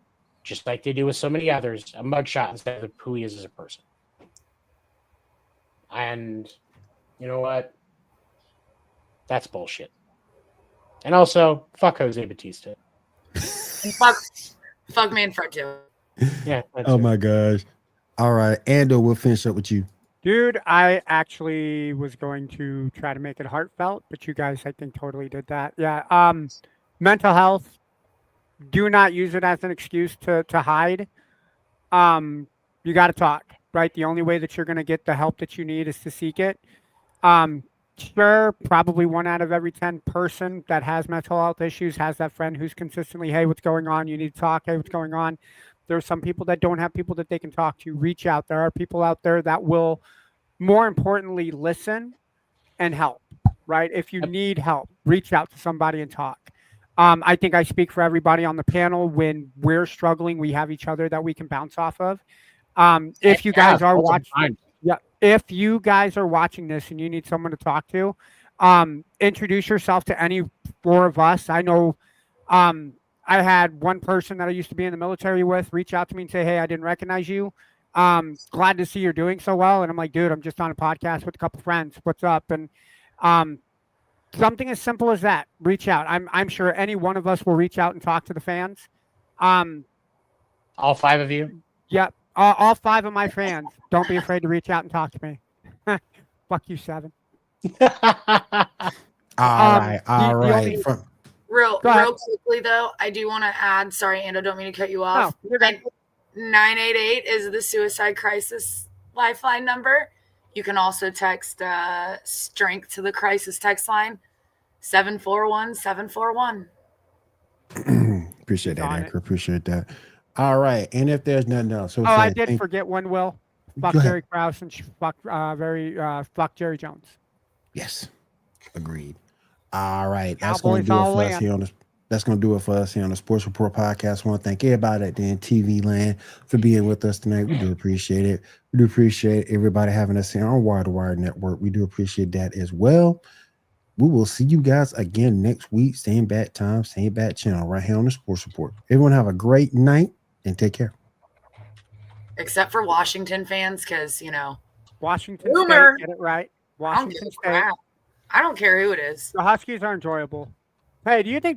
just like they do with so many others, a mugshot instead of who he is as a person. And you know what? That's bullshit. And also, fuck Jose Batista. And fuck Manfred too. Yeah. Oh my gosh. All right, Ando, we'll finish up with you. Dude, I actually was going to try to make it heartfelt, but you guys, I think, totally did that. Yeah. Mental health. Do not use it as an excuse to hide. You got to talk, right? The only way that you're going to get the help that you need is to seek it. Sure, probably 1 out of every 10 person that has mental health issues has that friend who's consistently, hey, what's going on? You need to talk. Hey, what's going on? There are some people that don't have people that they can talk to. Reach out. There are people out there that will, more importantly, listen and help, right? If you need help, reach out to somebody and talk. I think I speak for everybody on the panel. When we're struggling, we have each other that we can bounce off of. If you guys are watching, if you guys are watching this and you need someone to talk to, introduce yourself to any 4 of us. I know I had one person that I used to be in the military with reach out to me and say, hey, I didn't recognize you. Glad to see you're doing so well. And I'm like, dude, I'm just on a podcast with a couple friends. What's up? And something as simple as that. Reach out. I'm sure any one of us will reach out and talk to the fans. All 5 of you? Yep. All 5 of my fans. Don't be afraid to reach out and talk to me. Fuck you, 7. All right. Real quickly though, I do want to add. Sorry, Ando, don't mean to cut you off. No, you're good. 988 is the suicide crisis lifeline number. You can also text strength to the crisis text line 741-741. Appreciate that, Anchor. Appreciate that. All right, and if there's nothing else, I did forget one. Will fuck Jerry Krause and fuck Jerry Jones. Yes, agreed. All right, that's Cowboys going to do it all for us in. here on the. That's going to do it for us here on the Sports Report podcast. I want to thank everybody at the TV land for being with us tonight. We do appreciate it. We do appreciate everybody having us here on Wire to Wire Network. We do appreciate that as well. We will see you guys again next week. Same bat time, same bat channel right here on the Sports Report. Everyone have a great night and take care. Except for Washington fans, because, Washington Boomer. State, get it right. I don't Washington give a State. crap. I don't care who it is. The Huskies are enjoyable. Hey, do you think